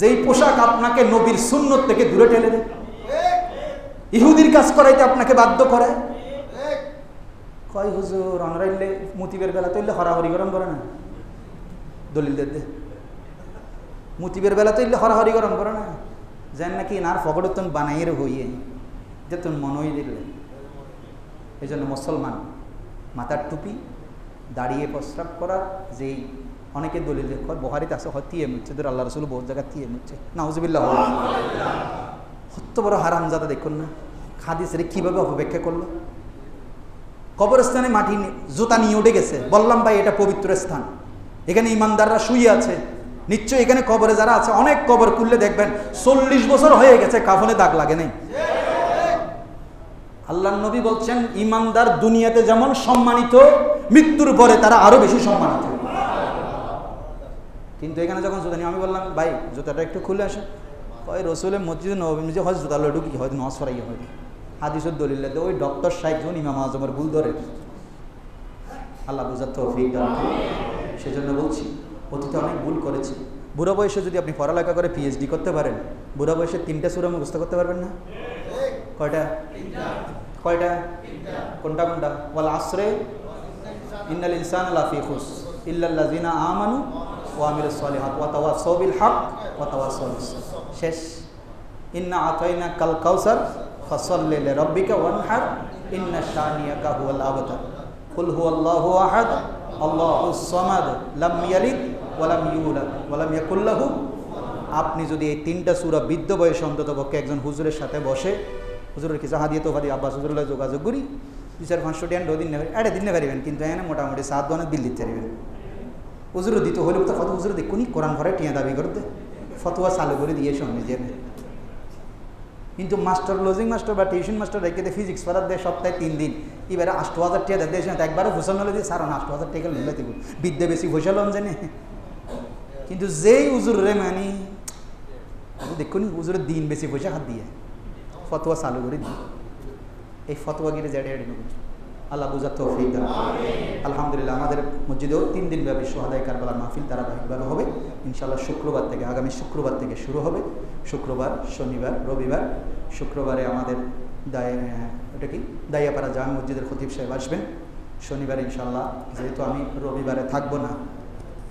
যেই পোশাক আপনাকে নবীর সুন্নত থেকে দূরে ঠেলে দেয়, ইহুদির কাজ করাইতে আপনাকে বাধ্য করে? কয় হুজুর অনরাইলে মুতিবের বেলা তৈলে হরাহরি গরম করে না, দলিল দে মুতিবের বেলা তৈলে হরাহরি গরম করে না, যেন নাকি নার ফকড়তন বানাইয়ের হইয়ে যে তোর মনই দিলে। এই জন্য মুসলমান মাথার টুপি, দাঁড়িয়ে প্রস্রাব করার যেই অনেকে দলিল দেখো বুখারীতে আছে, হতিয়ে মুচ্ছে ধর আল্লাহ রাসূল বহুত জায়গা তিয়ে মুচ্ছে, নাউজুবিল্লাহ। কত বড় হারামজাদা দেখুন না, হাদিসের কিভাবে অপব্যাখ্যা করলো। কবরস্থানে মাটি জুতা নিয়ে উঠে গেছে, বললাম ভাই এটা পবিত্র স্থান, এখানে ইমানদাররা শুয়ে আছে, নিশ্চয়ই এখানে কবরে যারা আছে, অনেক কবর খুললে দেখবেন 40 বছর হয়ে গেছে কাফনে দাগ লাগে নাই। আল্লাহর নবী বলছেন ইমানদার দুনিয়াতে যেমন সম্মানিত, মৃত্যুর পরে তারা আরো বেশি সম্মানিত। কিন্তু এখানে যখন জুতা নিয়ে, আমি বললাম ভাই জুতাটা একটু খুলে আসে, কয় রসুলের মসজিদে নবী হয় জুতা লডু কি হয়তো নজ ফরাই হয়, হাদিসের দলিল লাগে। ওই ডক্টর সাহেব জন ইমাম আজমের ভুল ধরে, আল্লাহ বুঝার তৌফিক দান। সেজন্য বলছি অতীতে অনেক ভুল করেছি। বুড়া বয়সে যদি আপনি পড়ালেখা করে পিএইচডি করতে পারেন, বুড়া বয়সে 3টা সূরা মুখস্থ করতে পারবেন না? কয়টা? কয়টা? কোনটা কোনটা? ওয়াল আসরে ইন্নাল ইনসানা লাফি খুস, ইল্লাল্লাযিনা আমানু ওয়া আমিলুস সলিহাত ওয়া তাওয়াসাউ বিল হক ওয়া তাওয়াসাউ বিস সাবর। শেষ। ইন্না আতাইনাকাল কাউসার ফাসাল্লি লিরাব্বিকা ওয়ানহার ইন্না শানিয়াকা হুয়াল আবতার। কুল হুয়াল্লাহু আহাদ আল্লাহুস সামাদ লাম ইয়ালিদ ওয়া লাম ইউলাদ ওয়া লাম ইয়াকুল লাহু। আপনি যদি এই তিনটা সূরা বৃদ্ধ বয়সে অন্ততপক্ষে একজন হুজুরের সাথে বসে, হুজুরের কিছু হাদিয়া তোফা দিয়ে আব্বাস হুজুরের যোগাযোগ করি, 2-4-500 টাকা দিন নেবেন, এটা দিন পারিবেন, কিন্তু এখানে মোটামুটি 7 দোকানে বিল দিতে পারবেন। হুজুরও দিতে হলে তো কত হুজুর দেখুনি কোরআন ঘরে টিয়া দাবি করতে ফতোয়া চালু করে দিয়ে সঙ্গে যে। কিন্তু মাস্টার, লজিং মাস্টার বা টিউশন মাস্টার রেখে দেয় ফিজিক্স পড়ার দেয় সপ্তাহে 3 দিন, এবারে 8,000 টাকা দেয় একবারে ফসল নলে দিয়ে সারা 8,000 টাকা নিলে দেব বিদ্যা বেশি ফসল জানে। কিন্তু যেই হুজুর রে মানি দেখুনি হুজুরের দিন বেশি পয়সা হাত দিয়ে ফতোয়া চালু করে দিয়ে এই ফতোয়া গিরে জেডে এড়ে নেব। আল্লাহ বুঝার তৌফিক দান। আলহামদুলিল্লাহ আমাদের মসজিদেও 3 দিন ব্যাপী সোহাদায়ে কারবালার মাহফিল ধারাবাহিকভাবে হবে ইনশাআল্লাহ। শুক্রবার থেকে, আগামী শুক্রবার থেকে শুরু হবে। শুক্রবার, শনিবার, রবিবার। শুক্রবারে আমাদের ওটা কি দাইয়াপাড়া জামে মসজিদের খতিব সাহেব আসবেন। শনিবার ইনশাআল্লাহ, যেহেতু আমি রবিবারে থাকবো না,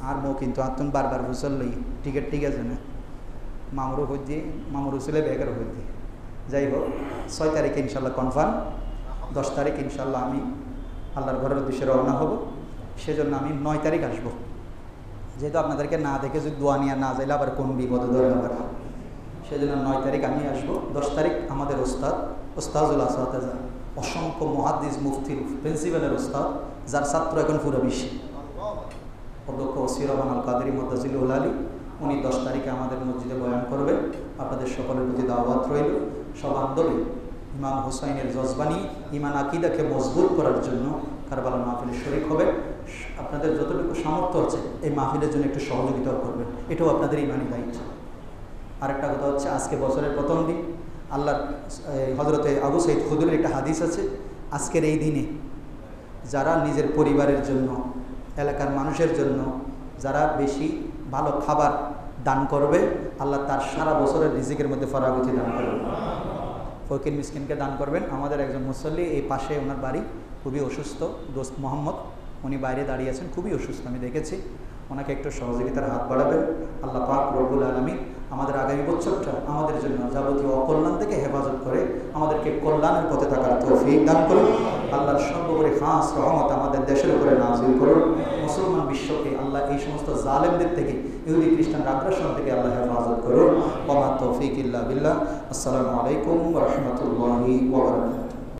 আর মো কিন্তু আত্মন বারবার হুসল লই টিকিট ঠিক আছে না, মামুরও হয়ে দিয়ে মামুর হুসলে বেগারও হয়ে দিয়ে। যাই হোক, 6 তারিখে ইনশাআল্লাহ কনফার্ম। 10 তারিখ ইনশাআল্লাহ আমি আল্লাহর ঘরের উদ্দেশ্যে রওনা হব। সেজন্য আমি 9 তারিখ আসবো। যেহেতু আপনাদেরকে না দেখে যদি দোয়া নিয়ে না যাইলে আবার কোন বিপদে ধরে আবার, সেজন্য 9 তারিখ আমি আসবো। 10 তারিখ আমাদের ওস্তাজুল আসাদ, অসংখ্য মুহাদ্দিস মুফতির প্রিন্সিপালের ওস্তাদ, যার ছাত্র এখন পুরো বিশ্বে, অধ্যক্ষ ওসি রহমান আল কাদেরী মুদ্দাজিলুল আলী, উনি 10 তারিখে আমাদের মসজিদে বয়ান করবেন। আপনাদের সকলের প্রতি দাওয়াত রইল। সব আন্দোলন ইমাম হুসাইনের জজবানি ইমান আকিদাকে মজবুত করার জন্য কারবালার মাহফিলে শরীক হবে। আপনাদের যতটুকু সামর্থ্য আছে এই মাহফিলের জন্য একটু সহযোগিতাও করবেন, এটাও আপনাদের ইমানি দায়িত্ব। আরেকটা কথা হচ্ছে, আজকে বছরের প্রথম দিন, আল্লাহর হজরতে আবু সাইদ খুদরির একটা হাদিস আছে, আজকের এই দিনে যারা নিজের পরিবারের জন্য, এলাকার মানুষের জন্য যারা বেশি ভালো খাবার দান করবে, আল্লাহ তার সারা বছরের রিজিকের মধ্যে ফরাগতি দান করবে। ফকির মিসকিনকে দান করবেন। আমাদের একজন মুসল্লি, এই পাশে ওনার বাড়ি, খুবই অসুস্থ, দোস্ত মোহাম্মদ, উনি বাইরে দাঁড়িয়ে আছেন, খুবই অসুস্থ, আমি দেখেছি। ওনাকে একটু সহযোগিতার হাত বাড়াবেন। আল্লাহ পাক রব্বুল আলামিন আমাদের আগামী বছরটা আমাদের জন্য যাবতীয় অকল্যাণ থেকে হেফাজত করে আমাদেরকে কল্যাণের পথে থাকার তৌফিক দান করুন। আল্লাহর সর্বোপরি খাস রহমত আমাদের দেশের উপরে নাযিল করুন। মুসলমান বিশ্বকে আল্লাহ এই সমস্ত জালেমদের থেকে, ইহুদি খ্রিস্টান আগ্রাসন থেকে আল্লাহ হেফাজত করুন। ওয়া মা তৌফিক ইল্লা বিল্লাহ। আসসালামু আলাইকুম ওয়া রাহমাতুল্লাহি ওয়া বারাকাতুহু।